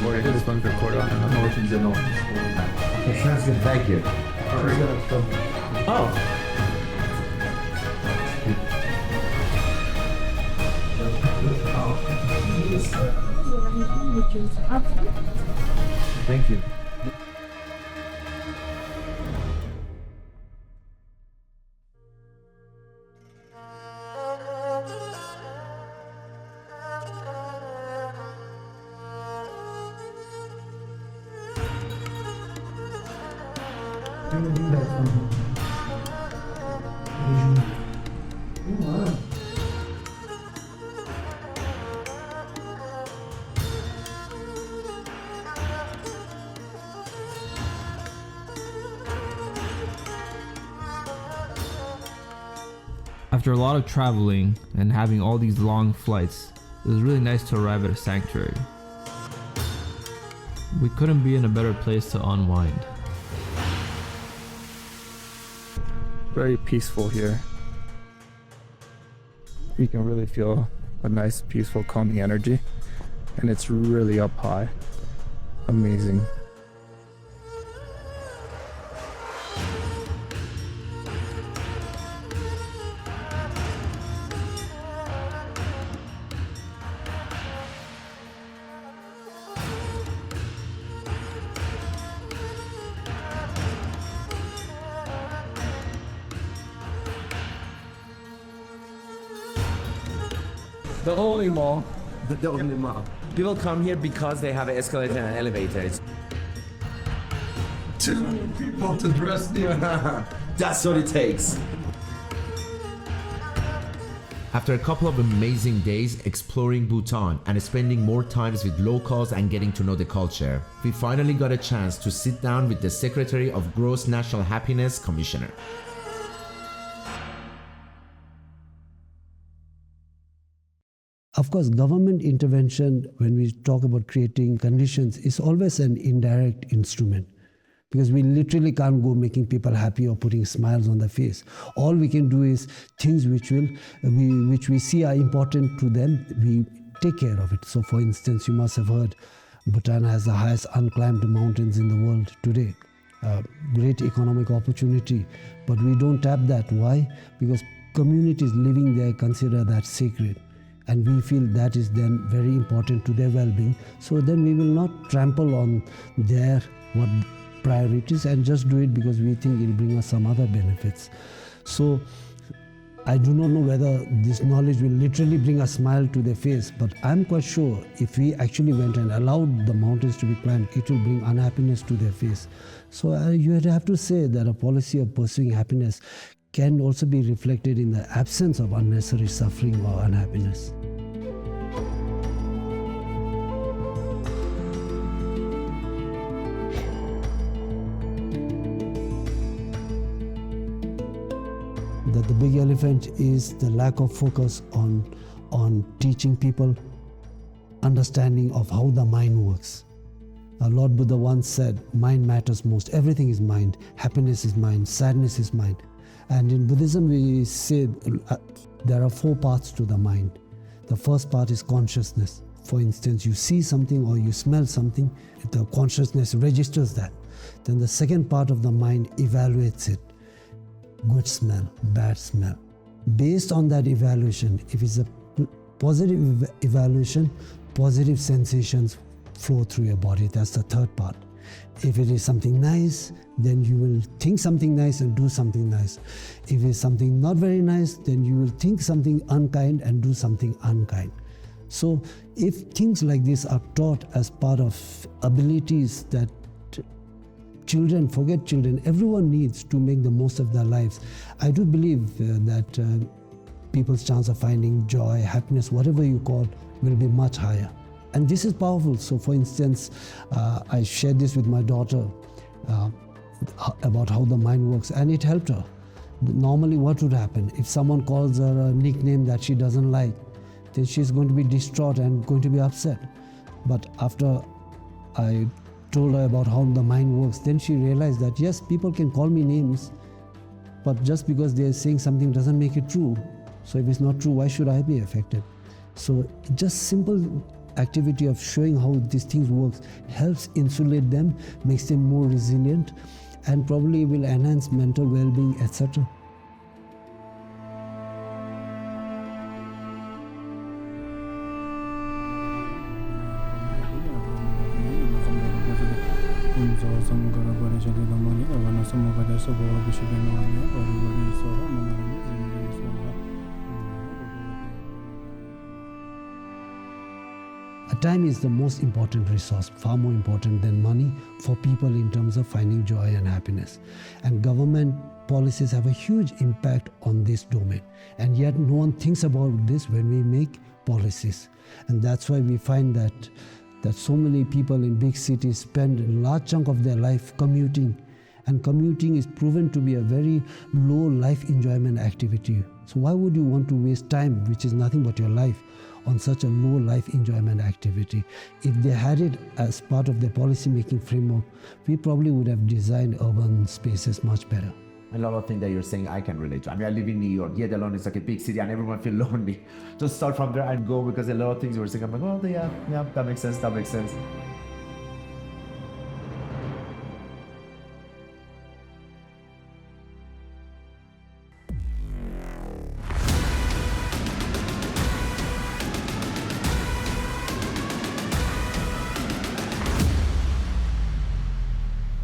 You're good friend of Corda. Emotions and all. Okay, sounds good. Thank you. Oh. Thank you. After a lot of traveling and having all these long flights, it was really nice to arrive at a sanctuary. We couldn't be in a better place to unwind. Very peaceful here. You can really feel a nice, peaceful, calming energy. And it's really up high. Amazing. The only mall. The only mall. People come here because they have an escalator and elevators. Too many people to dress near. That's what it takes. After a couple of amazing days exploring Bhutan and spending more times with locals and getting to know the culture, we finally got a chance to sit down with the Secretary of Gross National Happiness Commissioner. Of course, government intervention, when we talk about creating conditions, is always an indirect instrument, because we literally can't go making people happy or putting smiles on their face. All we can do is things which we see are important to them, we take care of it. So for instance, you must have heard Bhutan has the highest unclimbed mountains in the world today. Great economic opportunity, but we don't tap that. Why? Because communities living there consider that sacred. And we feel that is then very important to their well-being. So then we will not trample on their priorities and just do it because we think it will bring us some other benefits. So I do not know whether this knowledge will literally bring a smile to their face, but I'm quite sure if we actually went and allowed the mountains to be climbed, it will bring unhappiness to their face. So you have to say that a policy of pursuing happiness can also be reflected in the absence of unnecessary suffering or unhappiness. That the big elephant is the lack of focus on teaching people understanding of how the mind works. Lord Buddha once said, mind matters most. Everything is mind. Happiness is mind. Sadness is mind. And in Buddhism, we say there are 4 parts to the mind. The first part is consciousness. For instance, you see something or you smell something, the consciousness registers that. Then the second part of the mind evaluates it. Good smell, bad smell. Based on that evaluation, if it's a positive evaluation, positive sensations flow through your body. That's the third part. If it is something nice, then you will think something nice and do something nice. If it's something not very nice, then you will think something unkind and do something unkind. So if things like this are taught as part of abilities that children, forget children, everyone needs to make the most of their lives, I do believe that people's chance of finding joy, happiness, whatever you call, will be much higher. And this is powerful. So for instance, I shared this with my daughter about how the mind works, and it helped her. Normally what would happen? If someone calls her a nickname that she doesn't like, then she's going to be distraught and going to be upset. But after I told her about how the mind works, then she realized that yes, people can call me names, but just because they're saying something doesn't make it true. So if it's not true, why should I be affected? So just simple activity of showing how these things works helps insulate them, makes them more resilient, and probably will enhance mental well-being, etc. Time is the most important resource, far more important than money for people in terms of finding joy and happiness. And government policies have a huge impact on this domain. And yet no one thinks about this when we make policies. And that's why we find that so many people in big cities spend a large chunk of their life commuting. And commuting is proven to be a very low life enjoyment activity. So why would you want to waste time, which is nothing but your life, on such a low life enjoyment activity? If they had it as part of their policy making framework, we probably would have designed urban spaces much better. A lot of things that you're saying I can relate to. I mean, I live in New York, yet alone it's like a big city and everyone feels lonely. Just start from there and go, because a lot of things you were saying, I'm like, oh yeah, that makes sense, that makes sense.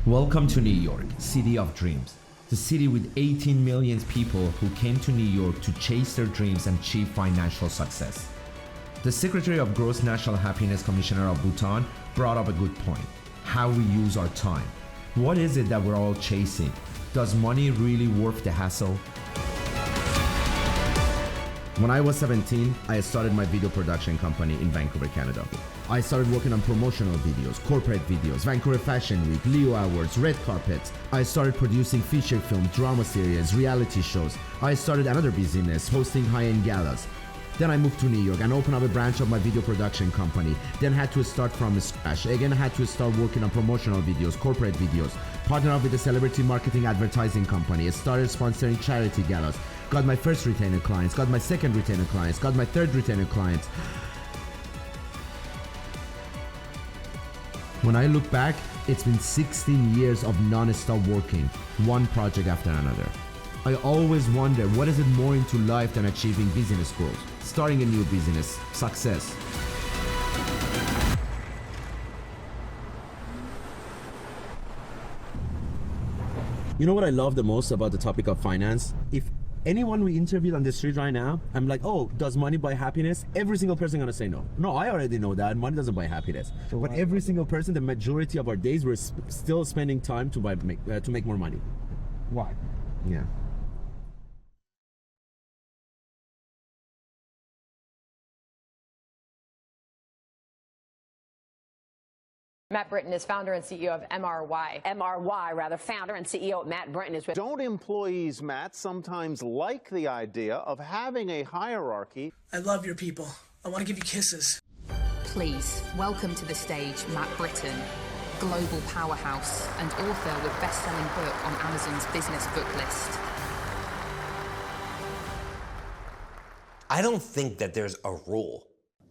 Welcome to New York, city of dreams. The city with 18 million people who came to New York to chase their dreams and achieve financial success. The Secretary of Gross National Happiness Commissioner of Bhutan brought up a good point. How we use our time. What is it that we're all chasing? Does money really worth the hassle? When I was 17, I started my video production company in Vancouver, Canada. I started working on promotional videos, corporate videos, Vancouver Fashion Week, Leo Awards, red carpets. I started producing feature films, drama series, reality shows. I started another business, hosting high-end galas. Then I moved to New York and opened up a branch of my video production company. Then had to start from scratch. Again, I had to start working on promotional videos, corporate videos, partnered up with a celebrity marketing advertising company, started sponsoring charity galas, got my first retainer clients, got my second retainer clients, got my third retainer clients. When I look back, it's been 16 years of non-stop working, one project after another. I always wonder, what is it more into life than achieving business goals? Starting a new business, success. You know what I love the most about the topic of finance? If anyone we interviewed on the street right now, I'm like, oh, does money buy happiness? Every single person gonna say no. No, I already know that money doesn't buy happiness. But every single person, the majority of our days, we're still spending time to make more money. Why? Yeah. Matt Britton is founder and CEO of founder and CEO Matt Britton is with. Don't employees, Matt, sometimes like the idea of having a hierarchy? I love your people. I want to give you kisses. Please welcome to the stage Matt Britton, global powerhouse and author with best-selling book on Amazon's business book list. I don't think that there's a rule.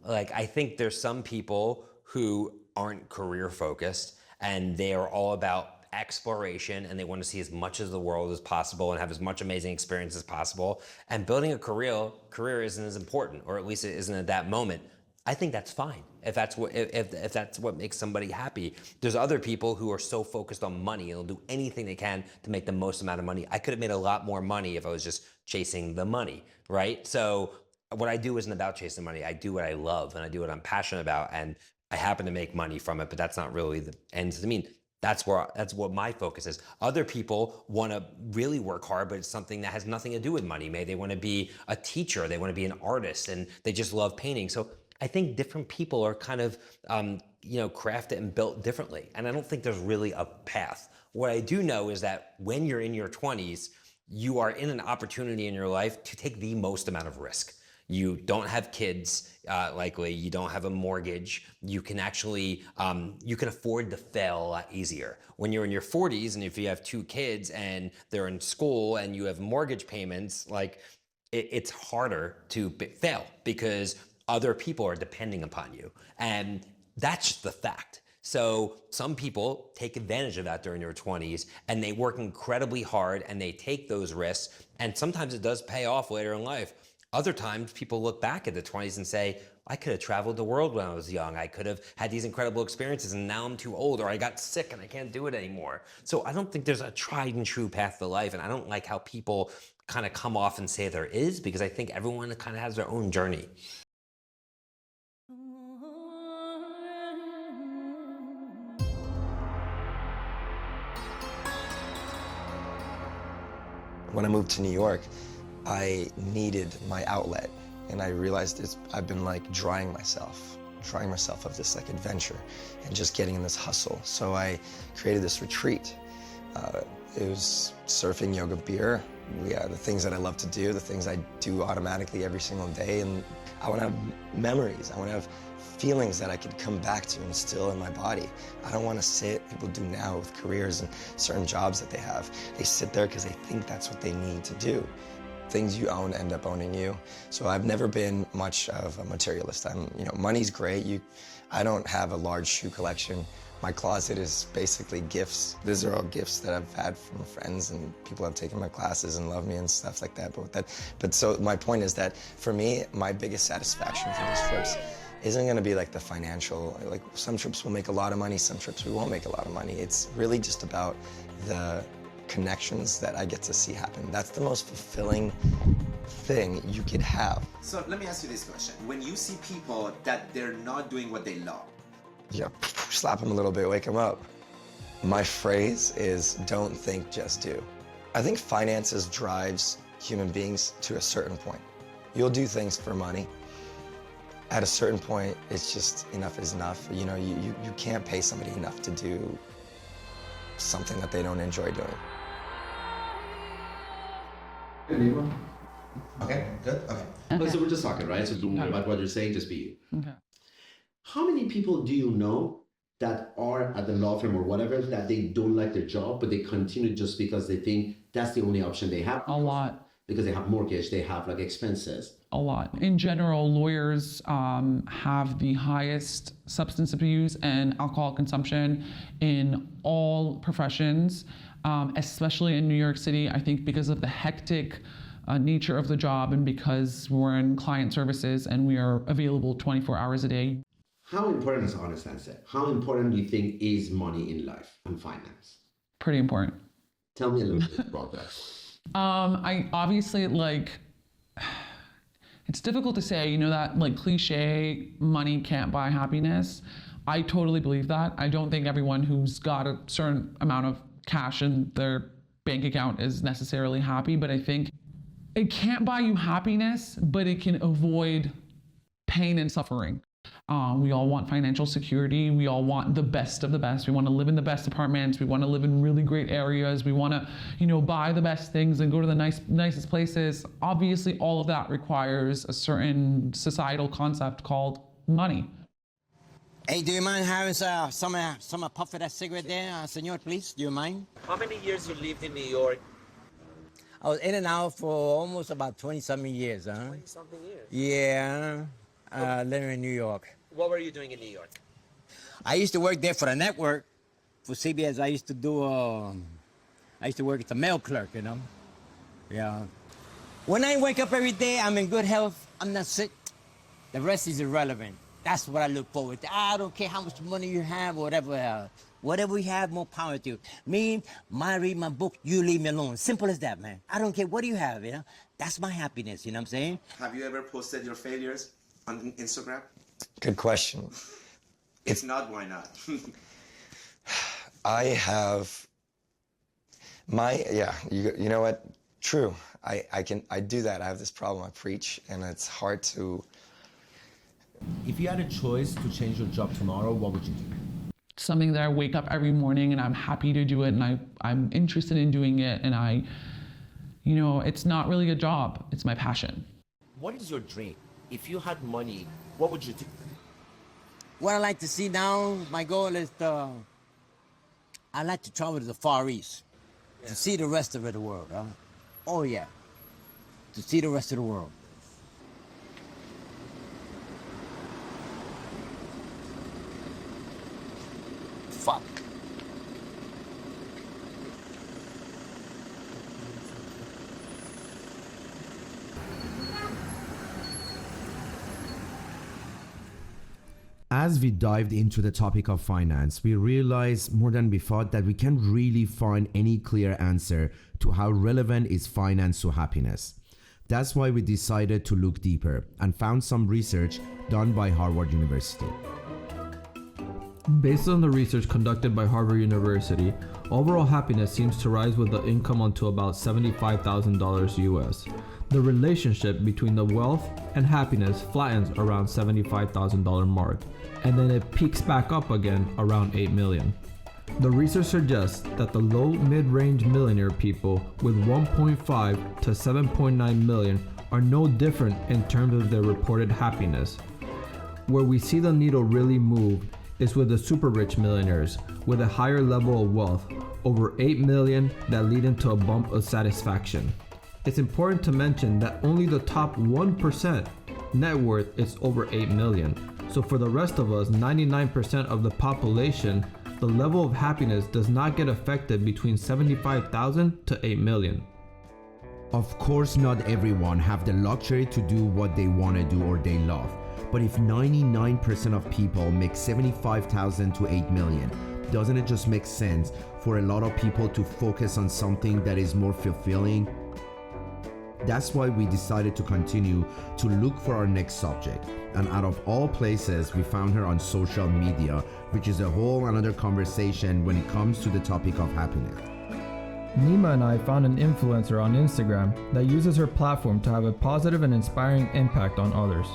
Like, I think there's some people who aren't career focused and they are all about exploration and they want to see as much of the world as possible and have as much amazing experience as possible. And building a career isn't as important, or at least it isn't at that moment. I think that's fine if that's what makes somebody happy. There's other people who are so focused on money and they'll do anything they can to make the most amount of money. I could have made a lot more money if I was just chasing the money, right? So what I do isn't about chasing money. I do what I love and I do what I'm passionate about, and I happen to make money from it, but that's not really the end to me. That's what my focus is. Other people want to really work hard, but it's something that has nothing to do with money. Maybe they want to be a teacher, they want to be an artist, and they just love painting. So I think different people are kind of crafted and built differently. And I don't think there's really a path. What I do know is that when you're in your 20s, you are in an opportunity in your life to take the most amount of risk. You don't have kids, likely. You don't have a mortgage. You can actually, you can afford to fail a lot easier. When you're in your 40s, and if you have 2 kids and they're in school and you have mortgage payments, like it's harder to fail because other people are depending upon you. And that's the fact. So some people take advantage of that during their 20s and they work incredibly hard and they take those risks. And sometimes it does pay off later in life. Other times people look back at the 20s and say, I could have traveled the world when I was young. I could have had these incredible experiences and now I'm too old, or I got sick and I can't do it anymore. So I don't think there's a tried and true path to life. And I don't like how people kind of come off and say there is, because I think everyone kind of has their own journey. When I moved to New York, I needed my outlet, and I realized I've been like drying myself of this like adventure and just getting in this hustle. So I created this retreat. It was surfing, yoga, beer. The things that I love to do, the things I do automatically every single day. And I want to have memories. I want to have feelings that I could come back to and instill in my body. I don't want to sit, people do now with careers and certain jobs that they have. They sit there because they think that's what they need to do. Things you own end up owning you. So I've never been much of a materialist. Money's great. I don't have a large shoe collection. My closet is basically gifts. These are all gifts that I've had from friends and people have taken my classes and love me and stuff like that. But so my point is that for me, my biggest satisfaction from these trips isn't going to be like the financial, like some trips will make a lot of money, some trips we won't make a lot of money. It's really just about the connections that I get to see happen. That's the most fulfilling thing you could have. So let me ask you this question. When you see people that they're not doing what they love, yeah, slap them a little bit, wake them up. My phrase is, don't think, just do. I think finances drives human beings to a certain point. You'll do things for money. At a certain point, it's just enough is enough. You can't pay somebody enough to do something that they don't enjoy doing. Okay, good, okay. So we're just talking, right? So don't worry about what you're saying, just be you. Okay. How many people do you know that are at the law firm or whatever, that they don't like their job, but they continue just because they think that's the only option they have? A lot. Because they have mortgage, they have like expenses. A lot. In general, lawyers have the highest substance abuse and alcohol consumption in all professions, especially in New York City. I think because of the hectic nature of the job and because we're in client services and we are available 24 hours a day. How important is honest answer? How important do you think is money in life and finance? Pretty important. Tell me a little bit about that. I obviously it's difficult to say, that cliche, money can't buy happiness. I totally believe that. I don't think everyone who's got a certain amount of cash in their bank account is necessarily happy, but I think it can't buy you happiness, but it can avoid pain and suffering. We all want financial security. We all want the best of the best. We want to live in the best apartments. We want to live in really great areas. We want to, buy the best things and go to the nicest places. Obviously, all of that requires a certain societal concept called money. Hey, do you mind having some puff of that cigarette there, senor, please? Do you mind? How many years you lived in New York? I was in and out for almost about 20-something years, huh? 20-something years? Yeah, living in New York. What were you doing in New York? I used to work there for the network, for CBS. I used to work as a mail clerk, you know? Yeah. When I wake up every day, I'm in good health, I'm not sick. The rest is irrelevant. That's what I look forward to. I don't care how much money you have or whatever. Whatever you have, more power to you. Me, I read my book, you leave me alone. Simple as that, man. I don't care what you have, you know? That's my happiness, you know what I'm saying? Have you ever posted your failures on Instagram? Good question. If not, why not? I have you know what? True. I do that. I have this problem. I preach, and it's hard to. If you had a choice to change your job tomorrow, what would you do? Something that I wake up every morning and I'm happy to do it, and I'm interested in doing it, and it's not really a job, it's my passion. What is your dream? If you had money, what would you do? What I like to see now, my goal is I like to travel to the Far East, to see the rest of the world, huh? Oh yeah, to see the rest of the world. Fuck. As we dived into the topic of finance, we realized more than we thought that we can't really find any clear answer to how relevant is finance to happiness. That's why we decided to look deeper and found some research done by Harvard University. Based on the research conducted by Harvard University, overall happiness seems to rise with the income onto about $75,000 US. The relationship between the wealth and happiness flattens around $75,000 mark, and then it peaks back up again around 8 million. The research suggests that the low mid-range millionaire people with 1.5 to 7.9 million are no different in terms of their reported happiness. Where we see the needle really move is with the super rich millionaires with a higher level of wealth, over 8 million, that lead into a bump of satisfaction. It's important to mention that only the top 1% net worth is over 8 million. So for the rest of us, 99% of the population, the level of happiness does not get affected between 75,000 to 8 million. Of course, not everyone have the luxury to do what they want to do or they love. But if 99% of people make 75,000 to 8 million, doesn't it just make sense for a lot of people to focus on something that is more fulfilling? That's why we decided to continue to look for our next subject. And out of all places, we found her on social media, which is a whole another conversation when it comes to the topic of happiness. Nima and I found an influencer on Instagram that uses her platform to have a positive and inspiring impact on others.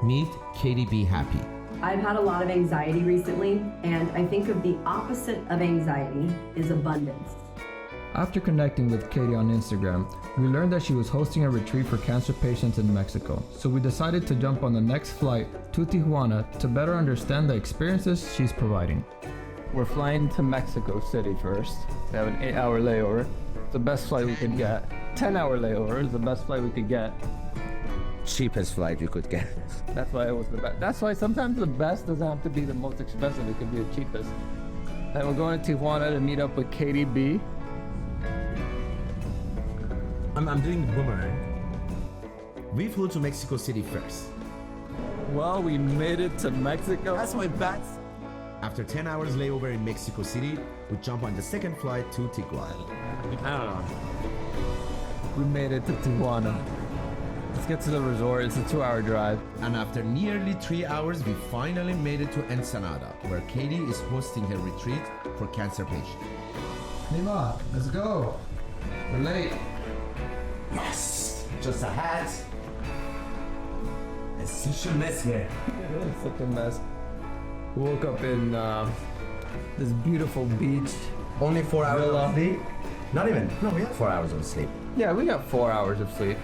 Meet Katie B. Happy. I've had a lot of anxiety recently, and I think of the opposite of anxiety is abundance. After connecting with Katie on Instagram, we learned that she was hosting a retreat for cancer patients in Mexico, so we decided to jump on the next flight to Tijuana to better understand the experiences she's providing. We're flying to Mexico City first. We have an 8-hour layover. It's the best flight we could get. 10-hour layover is the best flight we could get. Cheapest flight you could get. That's why it was the best. That's why sometimes the best doesn't have to be the most expensive. It could be the cheapest. And we're going to Tijuana to meet up with Katie B. I'm doing the boomerang. We flew to Mexico City first. Well, we made it to Mexico. That's my best. After 10 hours layover in Mexico City, we jump on the second flight to Tijuana. I don't know. We made it to Tijuana. Let's get to the resort. It's a 2-hour drive. And after nearly 3 hours, we finally made it to Ensenada, where Katie is hosting her retreat for cancer patients. Nima, let's go. We're late. Yes! Just a hat. It's such a mess here. It's such a mess. We woke up in this beautiful beach. Only 4 hours villa. of sleep? Not even. No, we had 4 hours of sleep. Yeah, we got 4 hours of sleep.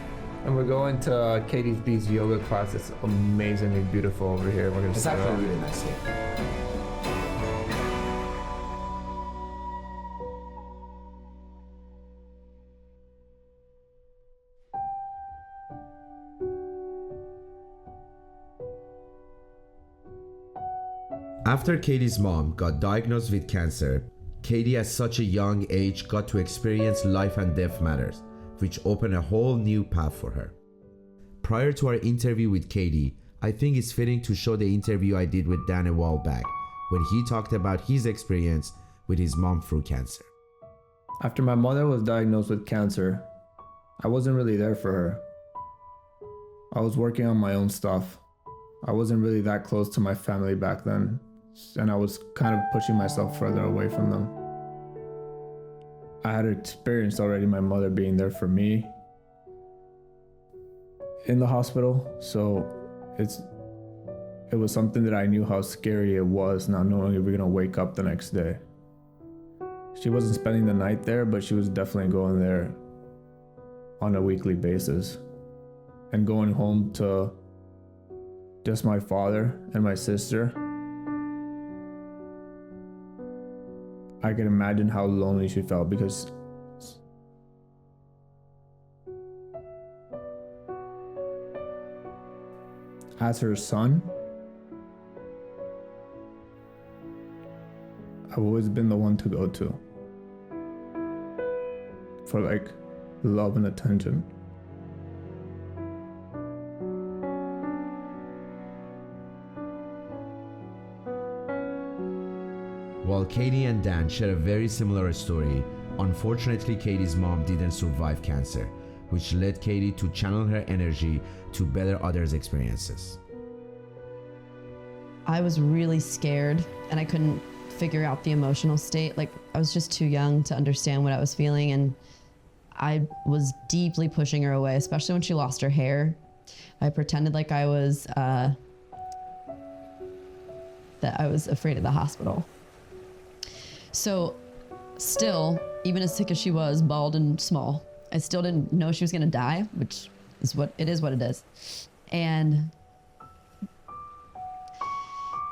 And we're going to Katie's B's yoga class. It's amazingly beautiful over here. We're gonna It's start actually off. really nice here. After Katie's mom got diagnosed with cancer, Katie at such a young age got to experience life and death matters, which opened a whole new path for her. Prior to our interview with Katie, I think it's fitting to show the interview I did with Dan a while back, when he talked about his experience with his mom through cancer. After my mother was diagnosed with cancer, I wasn't really there for her. I was working on my own stuff. I wasn't really that close to my family back then, and I was kind of pushing myself further away from them. I had experienced already my mother being there for me in the hospital, so it was something that I knew how scary it was, not knowing if we're gonna wake up the next day. She wasn't spending the night there, but she was definitely going there on a weekly basis. And going home to just my father and my sister, I can imagine how lonely she felt, because as her son, I've always been the one to go to for like love and attention. While Katie and Dan share a very similar story, unfortunately Katie's mom didn't survive cancer, which led Katie to channel her energy to better others' experiences. I was really scared and I couldn't figure out the emotional state. Like, I was just too young to understand what I was feeling, and I was deeply pushing her away, especially when she lost her hair. I pretended like I was that I was afraid of the hospital. So still, even as sick as she was, bald and small, I still didn't know she was gonna die, which is what it is. And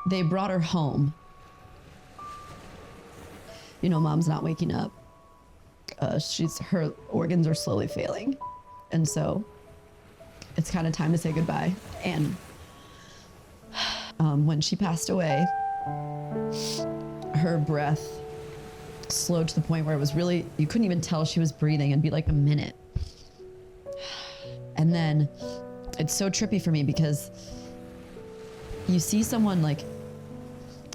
they brought her home. You know, mom's not waking up. Her organs are slowly failing. And so it's kind of time to say goodbye. And when she passed away, her breath slowed to the point where it was really, you couldn't even tell she was breathing. It'd be like a minute. And then it's so trippy for me because you see someone like,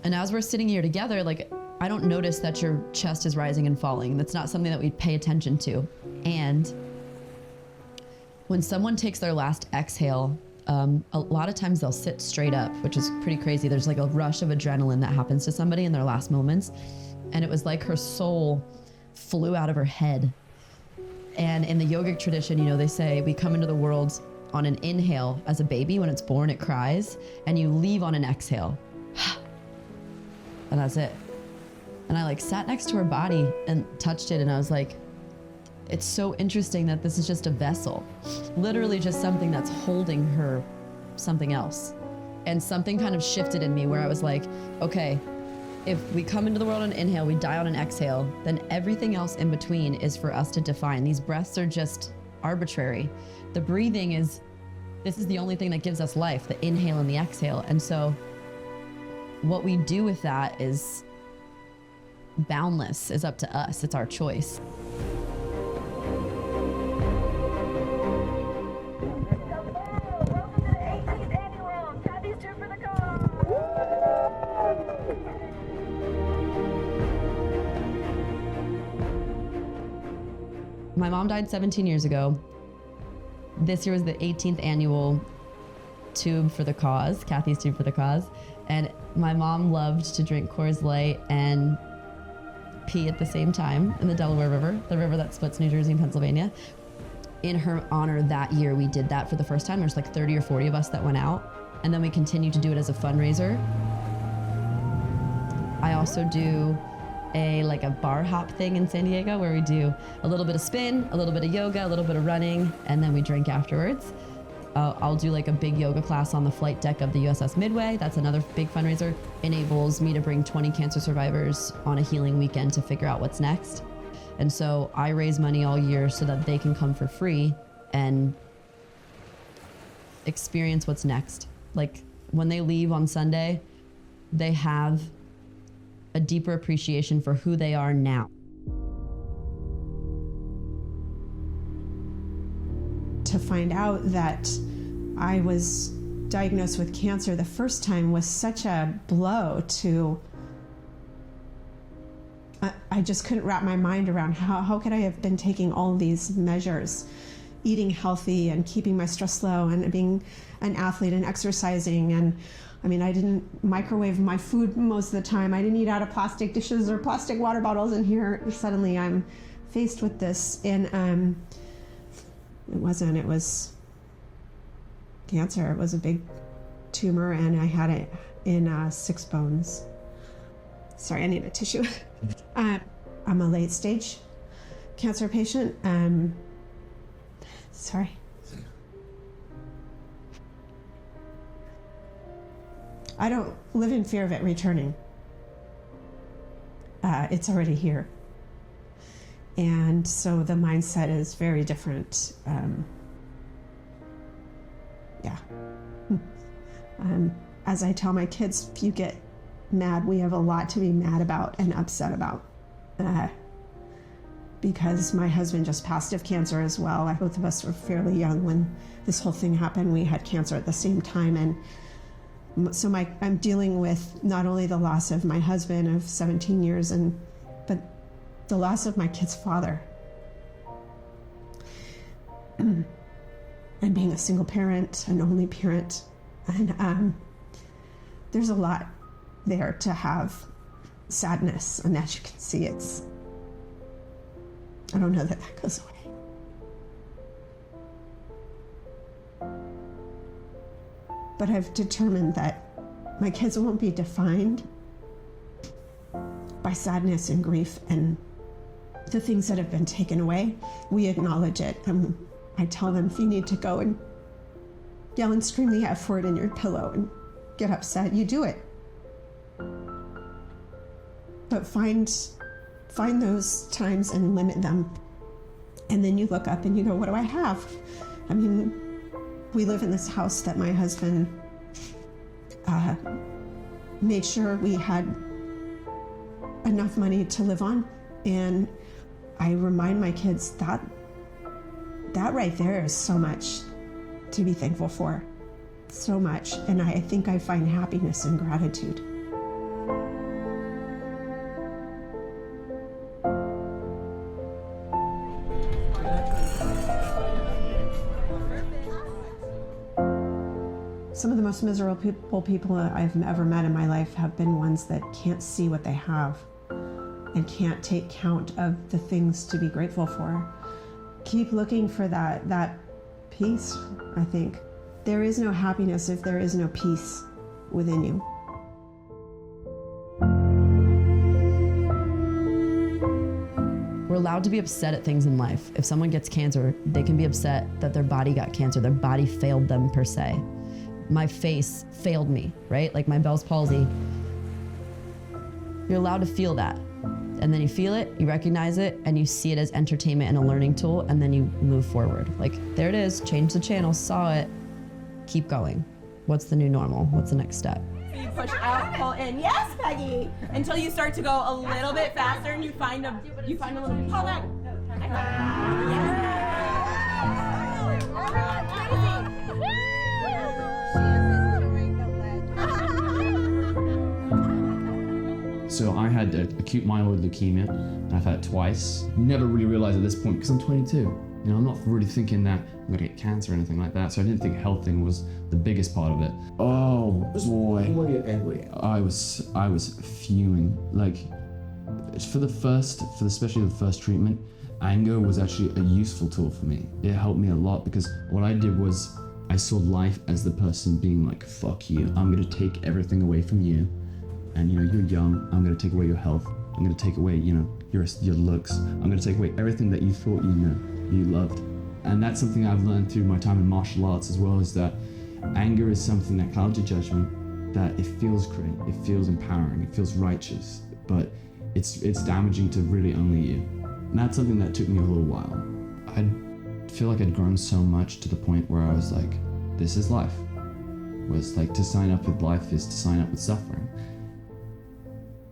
and as we're sitting here together, like, I don't notice that your chest is rising and falling. That's not something that we pay attention to. And when someone takes their last exhale, a lot of times they'll sit straight up, which is pretty crazy. There's like a rush of adrenaline that happens to somebody in their last moments. And it was like her soul flew out of her head. And in the yogic tradition, you know, they say we come into the world on an inhale. As a baby, when it's born, it cries, and you leave on an exhale. And that's it. And I like sat next to her body and touched it, and I was like, it's so interesting that this is just a vessel, literally just something that's holding her something else. And something kind of shifted in me where I was like, okay, if we come into the world on an inhale, we die on an exhale, then everything else in between is for us to define. These breaths are just arbitrary. The breathing this is the only thing that gives us life, the inhale and the exhale. And so what we do with that is boundless, is up to us. It's our choice. My mom died 17 years ago. This year was the 18th annual Tube for the Cause, Kathy's Tube for the Cause. And my mom loved to drink Coors Light and pee at the same time in the Delaware River, the river that splits New Jersey and Pennsylvania. In her honor that year, we did that for the first time. There's like 30 or 40 of us that went out. And then we continued to do it as a fundraiser. I also do like a bar hop thing in San Diego where we do a little bit of spin, a little bit of yoga, a little bit of running, and then we drink afterwards. I'll do like a big yoga class on the flight deck of the USS Midway. That's another big fundraiser. Enables me to bring 20 cancer survivors on a healing weekend to figure out what's next. And so I raise money all year so that they can come for free and experience what's next. Like when they leave on Sunday, they have a deeper appreciation for who they are now. To find out that I was diagnosed with cancer the first time was such a blow to, I just couldn't wrap my mind around how could I have been taking all these measures, eating healthy and keeping my stress low and being an athlete and exercising. And I mean, I didn't microwave my food most of the time. I didn't eat out of plastic dishes or plastic water bottles, and here suddenly I'm faced with this. And it was cancer. It was a big tumor, and I had it in 6 bones. Sorry, I need a tissue. I'm a late stage cancer patient. Sorry. I don't live in fear of it returning. It's already here. And so the mindset is very different. As I tell my kids, if you get mad, we have a lot to be mad about and upset about. Because my husband just passed of cancer as well. Both of us were fairly young when this whole thing happened. We had cancer at the same time. And so I'm dealing with not only the loss of my husband of 17 years, but the loss of my kid's father. And being a single parent, an only parent. And there's a lot there to have sadness. And as you can see, I don't know that goes away. But I've determined that my kids won't be defined by sadness and grief and the things that have been taken away. We acknowledge it, and I tell them, if you need to go and yell and scream the F word in your pillow and get upset, you do it. But find those times and limit them. And then you look up and you go, what do I have? I mean, we live in this house that my husband made sure we had enough money to live on. And I remind my kids that right there is so much to be thankful for. So much. And I think I find happiness and gratitude. Some of the most miserable people I've ever met in my life have been ones that can't see what they have and can't take count of the things to be grateful for. Keep looking for that peace, I think. There is no happiness if there is no peace within you. We're allowed to be upset at things in life. If someone gets cancer, they can be upset that their body got cancer, their body failed them per se. My face failed me, right? Like my Bell's palsy. You're allowed to feel that. And then you feel it, you recognize it, and you see it as entertainment and a learning tool, and then you move forward. Like, there it is, change the channel, saw it, keep going. What's the new normal? What's the next step? So you push out, pull in, yes, Peggy, until you start to go a little bit faster and you find a little bit, pull out. So I had acute myeloid leukemia, and I've had it twice. Never really realized at this point, because I'm 22. You know, I'm not really thinking that I'm gonna get cancer or anything like that, so I didn't think health thing was the biggest part of it. Oh boy. Were you angry? I was fuming. Like, especially the first treatment, anger was actually a useful tool for me. It helped me a lot because what I did was I saw life as the person being like, fuck you, I'm gonna take everything away from you. and you're young, I'm gonna take away your health, I'm gonna take away your looks, I'm gonna take away everything that you thought you loved. And that's something I've learned through my time in martial arts as well, is that anger is something that clouds your judgment, that it feels great, it feels empowering, it feels righteous, but it's damaging to really only you. And that's something that took me a little while. I feel like I'd grown so much to the point where I was like, this is life. Was like, to sign up with life is to sign up with suffering.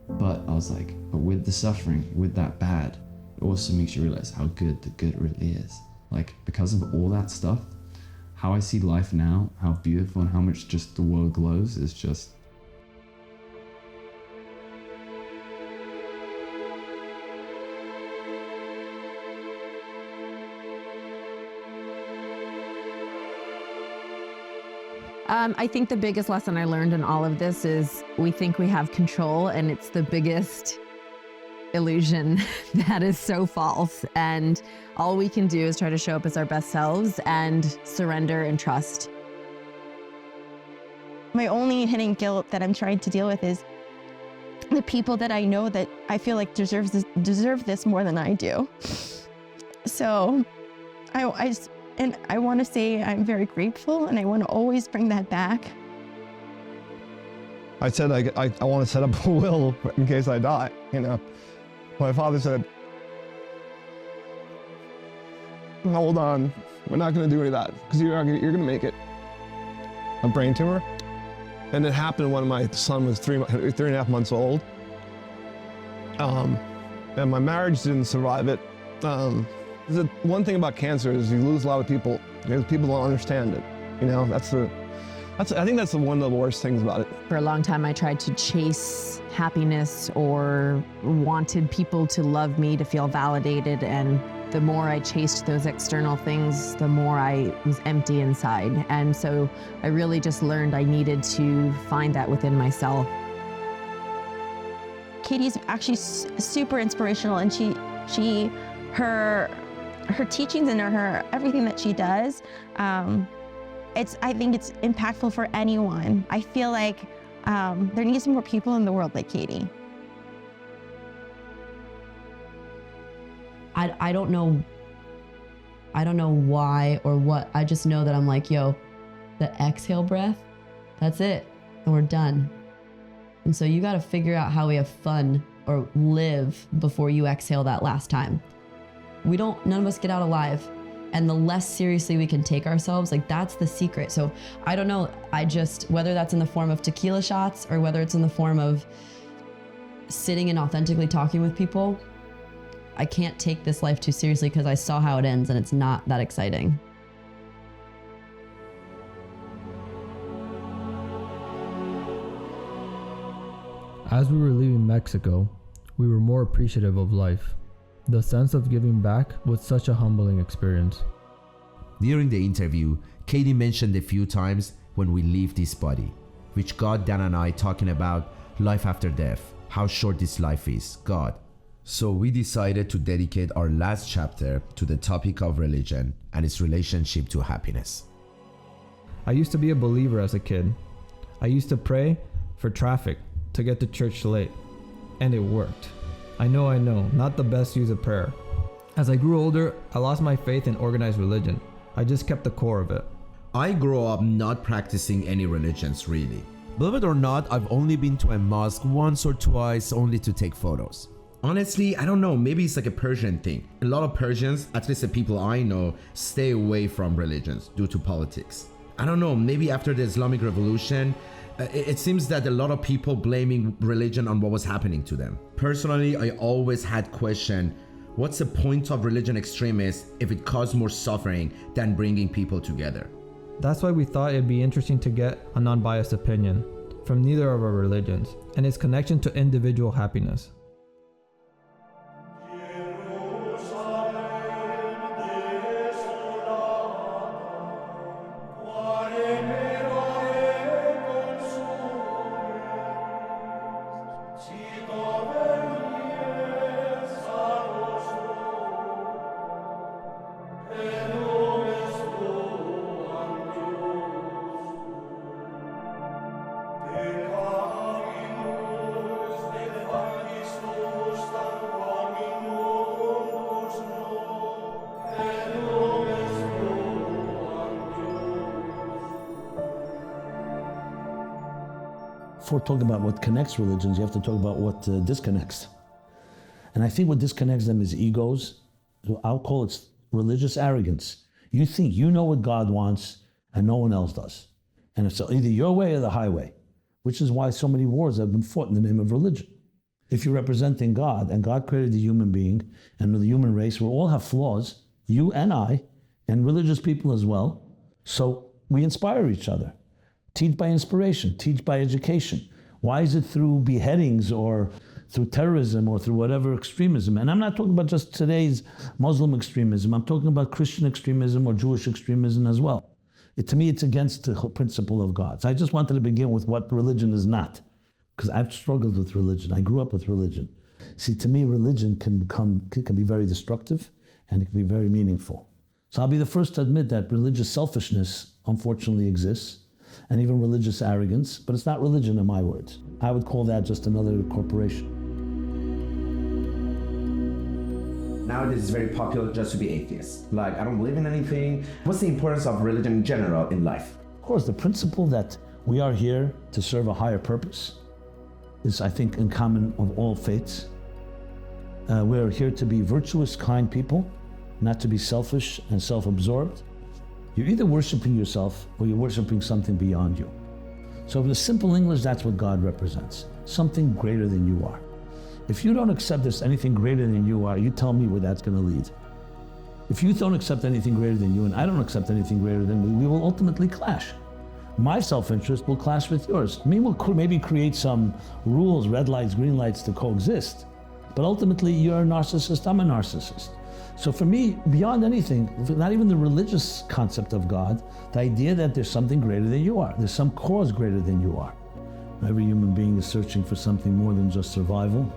But I was like, but with the suffering, with that bad, it also makes you realize how good the good really is. Like, because of all that stuff, how I see life now, how beautiful and how much just the world glows is just... I think the biggest lesson I learned in all of this is we think we have control, and it's the biggest illusion that is so false. And all we can do is try to show up as our best selves and surrender and trust. My only hidden guilt that I'm trying to deal with is the people that I know that I feel like deserve this more than I do. So I want to say I'm very grateful, and I want to always bring that back. I said I want to set up a will in case I die, My father said, hold on, we're not going to do any of that, because you're going to make it. A brain tumor. And it happened when my son was 3.5 months old. And my marriage didn't survive it. The one thing about cancer is you lose a lot of people because people don't understand it. I think that's one of the worst things about it. For a long time, I tried to chase happiness or wanted people to love me, to feel validated. And the more I chased those external things, the more I was empty inside. And so I really just learned I needed to find that within myself. Katie's actually super inspirational, and her teachings and her everything that she does, I think it's impactful for anyone. I feel like there needs more people in the world like Katie. I don't know why or what. I just know that I'm like, yo, the exhale breath, that's it, and we're done. And so you got to figure out how we have fun or live before you exhale that last time. None of us get out alive. And the less seriously we can take ourselves, like, that's the secret. So I don't know, whether that's in the form of tequila shots or whether it's in the form of sitting and authentically talking with people, I can't take this life too seriously because I saw how it ends and it's not that exciting. As we were leaving Mexico, we were more appreciative of life. The sense of giving back was such a humbling experience. During the interview, Katie mentioned a few times when we leave this body, which got Dan and I talking about life after death, how short this life is, God. So we decided to dedicate our last chapter to the topic of religion and its relationship to happiness. I used to be a believer as a kid. I used to pray for traffic to get to church late, and it worked. I know, not the best use of prayer. As I grew older, I lost my faith in organized religion. I just kept the core of it. I grew up not practicing any religions really. Believe it or not, I've only been to a mosque once or twice only to take photos. Honestly, I don't know, maybe it's like a Persian thing. A lot of Persians, at least the people I know, stay away from religions due to politics. I don't know, maybe after the Islamic Revolution, it seems that a lot of people blaming religion on what was happening to them. Personally, I always had questioned, what's the point of religion extremists if it caused more suffering than bringing people together? That's why we thought it'd be interesting to get a non-biased opinion from neither of our religions and its connection to individual happiness. before talking about what connects religions, you have to talk about what disconnects. And I think what disconnects them is egos. I'll call it religious arrogance. You think you know what God wants and no one else does. And it's either your way or the highway, which is why so many wars have been fought in the name of religion. If you're representing God, and God created the human being and the human race, we all have flaws, you and I, and religious people as well. So we inspire each other. Teach by inspiration, teach by education. Why is it through beheadings or through terrorism or through whatever extremism? And I'm not talking about just today's Muslim extremism. I'm talking about Christian extremism or Jewish extremism as well. To me, it's against the principle of God. So I just wanted to begin with what religion is not, because I've struggled with religion. I grew up with religion. See, to me, religion can be very destructive and it can be very meaningful. So I'll be the first to admit that religious selfishness unfortunately exists, and even religious arrogance, but it's not religion in my words. I would call that just another corporation. Nowadays it's very popular just to be atheist. Like, I don't believe in anything. What's the importance of religion in general in life? Of course, the principle that we are here to serve a higher purpose is, I think, in common of all faiths. We're here to be virtuous, kind people, not to be selfish and self-absorbed. You're either worshiping yourself or you're worshiping something beyond you. So in the simple English, that's what God represents, something greater than you are. If you don't accept there's anything greater than you are, you tell me where that's going to lead. If you don't accept anything greater than you and I don't accept anything greater than me, we will ultimately clash. My self-interest will clash with yours. I mean, we'll maybe create some rules, red lights, green lights to coexist. But ultimately, you're a narcissist, I'm a narcissist. So for me, beyond anything, not even the religious concept of God, the idea that there's something greater than you are, there's some cause greater than you are. Every human being is searching for something more than just survival.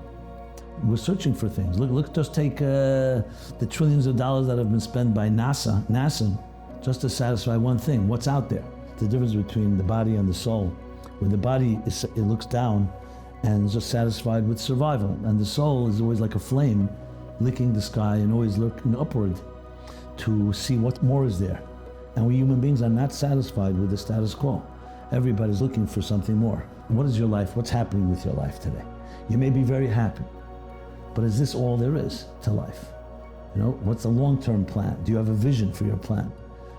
We're searching for things. Look, just take the trillions of dollars that have been spent by NASA, just to satisfy one thing, what's out there. The difference between the body and the soul. When the body, it looks down and is just satisfied with survival, and the soul is always like a flame licking the sky and always looking upward to see what more is there. And we human beings are not satisfied with the status quo. Everybody's looking for something more. What is your life? What's happening with your life today? You may be very happy, but is this all there is to life? You know, what's the long-term plan? Do you have a vision for your plan?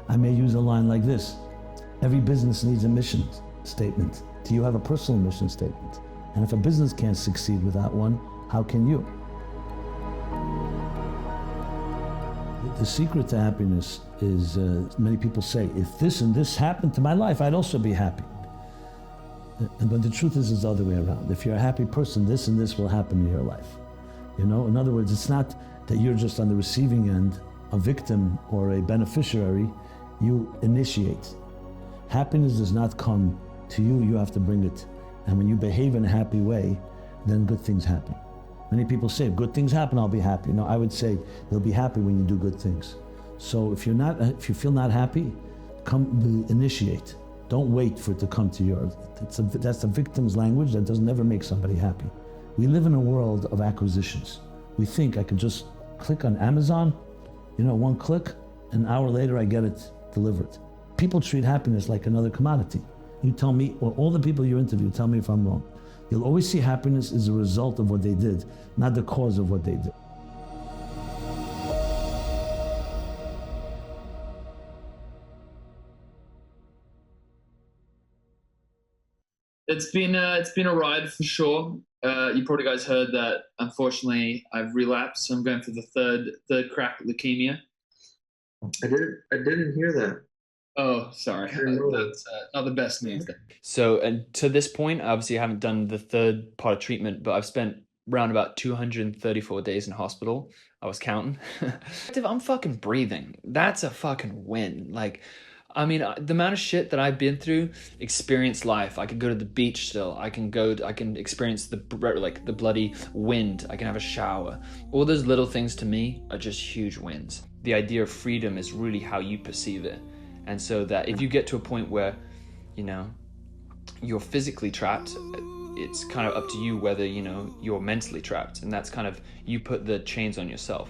I may use a line like this: every business needs a mission statement. Do you have a personal mission statement? And if a business can't succeed without one, how can you? The secret to happiness is, many people say, if this and this happened to my life, I'd also be happy. But the truth is the other way around. If you're a happy person, this and this will happen in your life. You know, in other words, it's not that you're just on the receiving end, a victim or a beneficiary, you initiate. Happiness does not come to you, you have to bring it. And when you behave in a happy way, then good things happen. Many people say, if good things happen, I'll be happy. No, I would say, you'll be happy when you do good things. So if you feel not happy, initiate. Don't wait for it to come to you. That's the victim's language that does never make somebody happy. We live in a world of acquisitions. We think I could just click on Amazon, one click, an hour later I get it delivered. People treat happiness like another commodity. You tell me, or all the people you interview, tell me if I'm wrong. You'll always see happiness as a result of what they did, not the cause of what they did. It's been a ride for sure. You probably guys heard that. Unfortunately, I've relapsed. I'm going for the third crack at leukemia. I didn't hear that. Oh, sorry. That's not the best news. So, and to this point, obviously I haven't done the third part of treatment, but I've spent around about 234 days in hospital. I was counting. I'm fucking breathing. That's a fucking win. Like, I mean, the amount of shit that I've been through, experience life. I could go to the beach still. I can experience the bloody wind. I can have a shower. All those little things to me are just huge wins. The idea of freedom is really how you perceive it. And so that if you get to a point where, you're physically trapped, it's kind of up to you whether, you're mentally trapped. And that's kind of, you put the chains on yourself.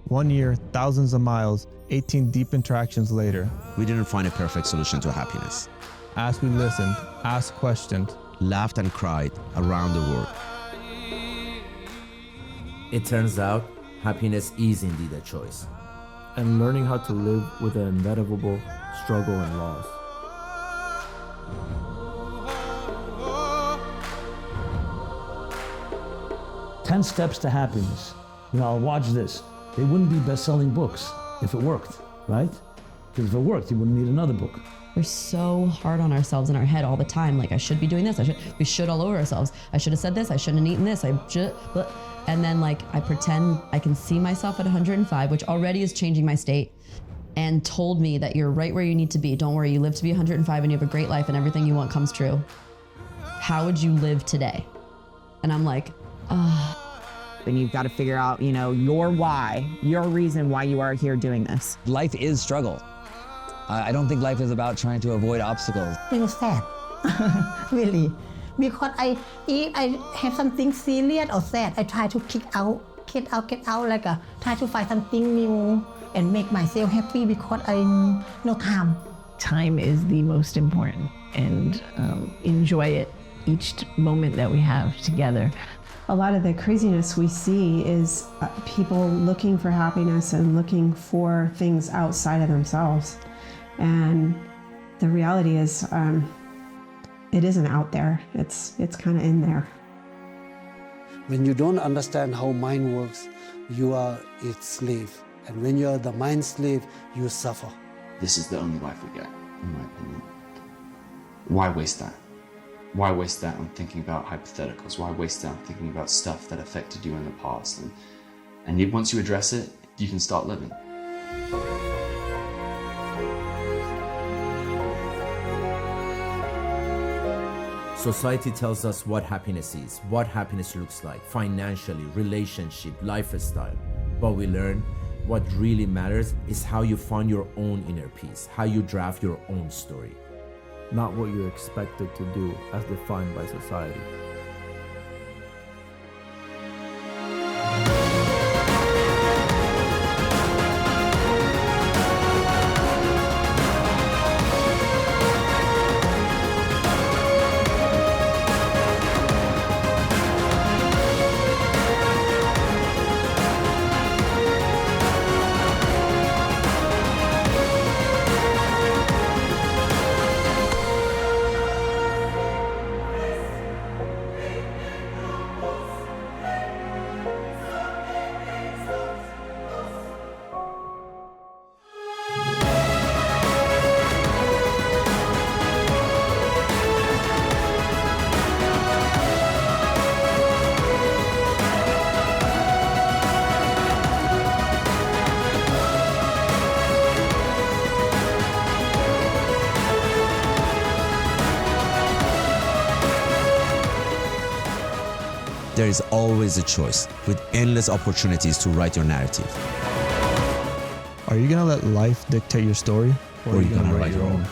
1 year, thousands of miles, 18 deep interactions later. We didn't find a perfect solution to happiness. As we listened, asked questions, laughed and cried around the world. It turns out, happiness is indeed a choice. And learning how to live with the inevitable struggle and loss. "10 Steps to Happiness." Watch this. They wouldn't be best-selling books if it worked, right? Because if it worked, you wouldn't need another book. We're so hard on ourselves in our head all the time. Like, I should be doing this. We should all over ourselves. I should have said this. I shouldn't have eaten this. And then like, I pretend I can see myself at 105, which already is changing my state, and told me that you're right where you need to be. Don't worry, you live to be 105 and you have a great life and everything you want comes true. How would you live today? And I'm like, Then you've got to figure out, your why, your reason why you are here doing this. Life is struggle. I don't think life is about trying to avoid obstacles. It was sad, really. Because if I have something serious or sad, I try to get out, like try to find something new and make myself happy because I no time. Time is the most important, and enjoy it each moment that we have together. A lot of the craziness we see is people looking for happiness and looking for things outside of themselves. And the reality is, it isn't out there. It's kind of in there. When you don't understand how mind works, you are its slave. And when you are the mind slave, you suffer. This is the only life we get, in my opinion. Why waste that? Why waste that on thinking about hypotheticals? Why waste that on thinking about stuff that affected you in the past? And once you address it, you can start living. Society tells us what happiness is, what happiness looks like, financially, relationship, lifestyle. But we learn what really matters is how you find your own inner peace, how you draft your own story. Not what you're expected to do as defined by society. There is always a choice, with endless opportunities to write your narrative. Are you gonna let life dictate your story, or are you gonna write your own?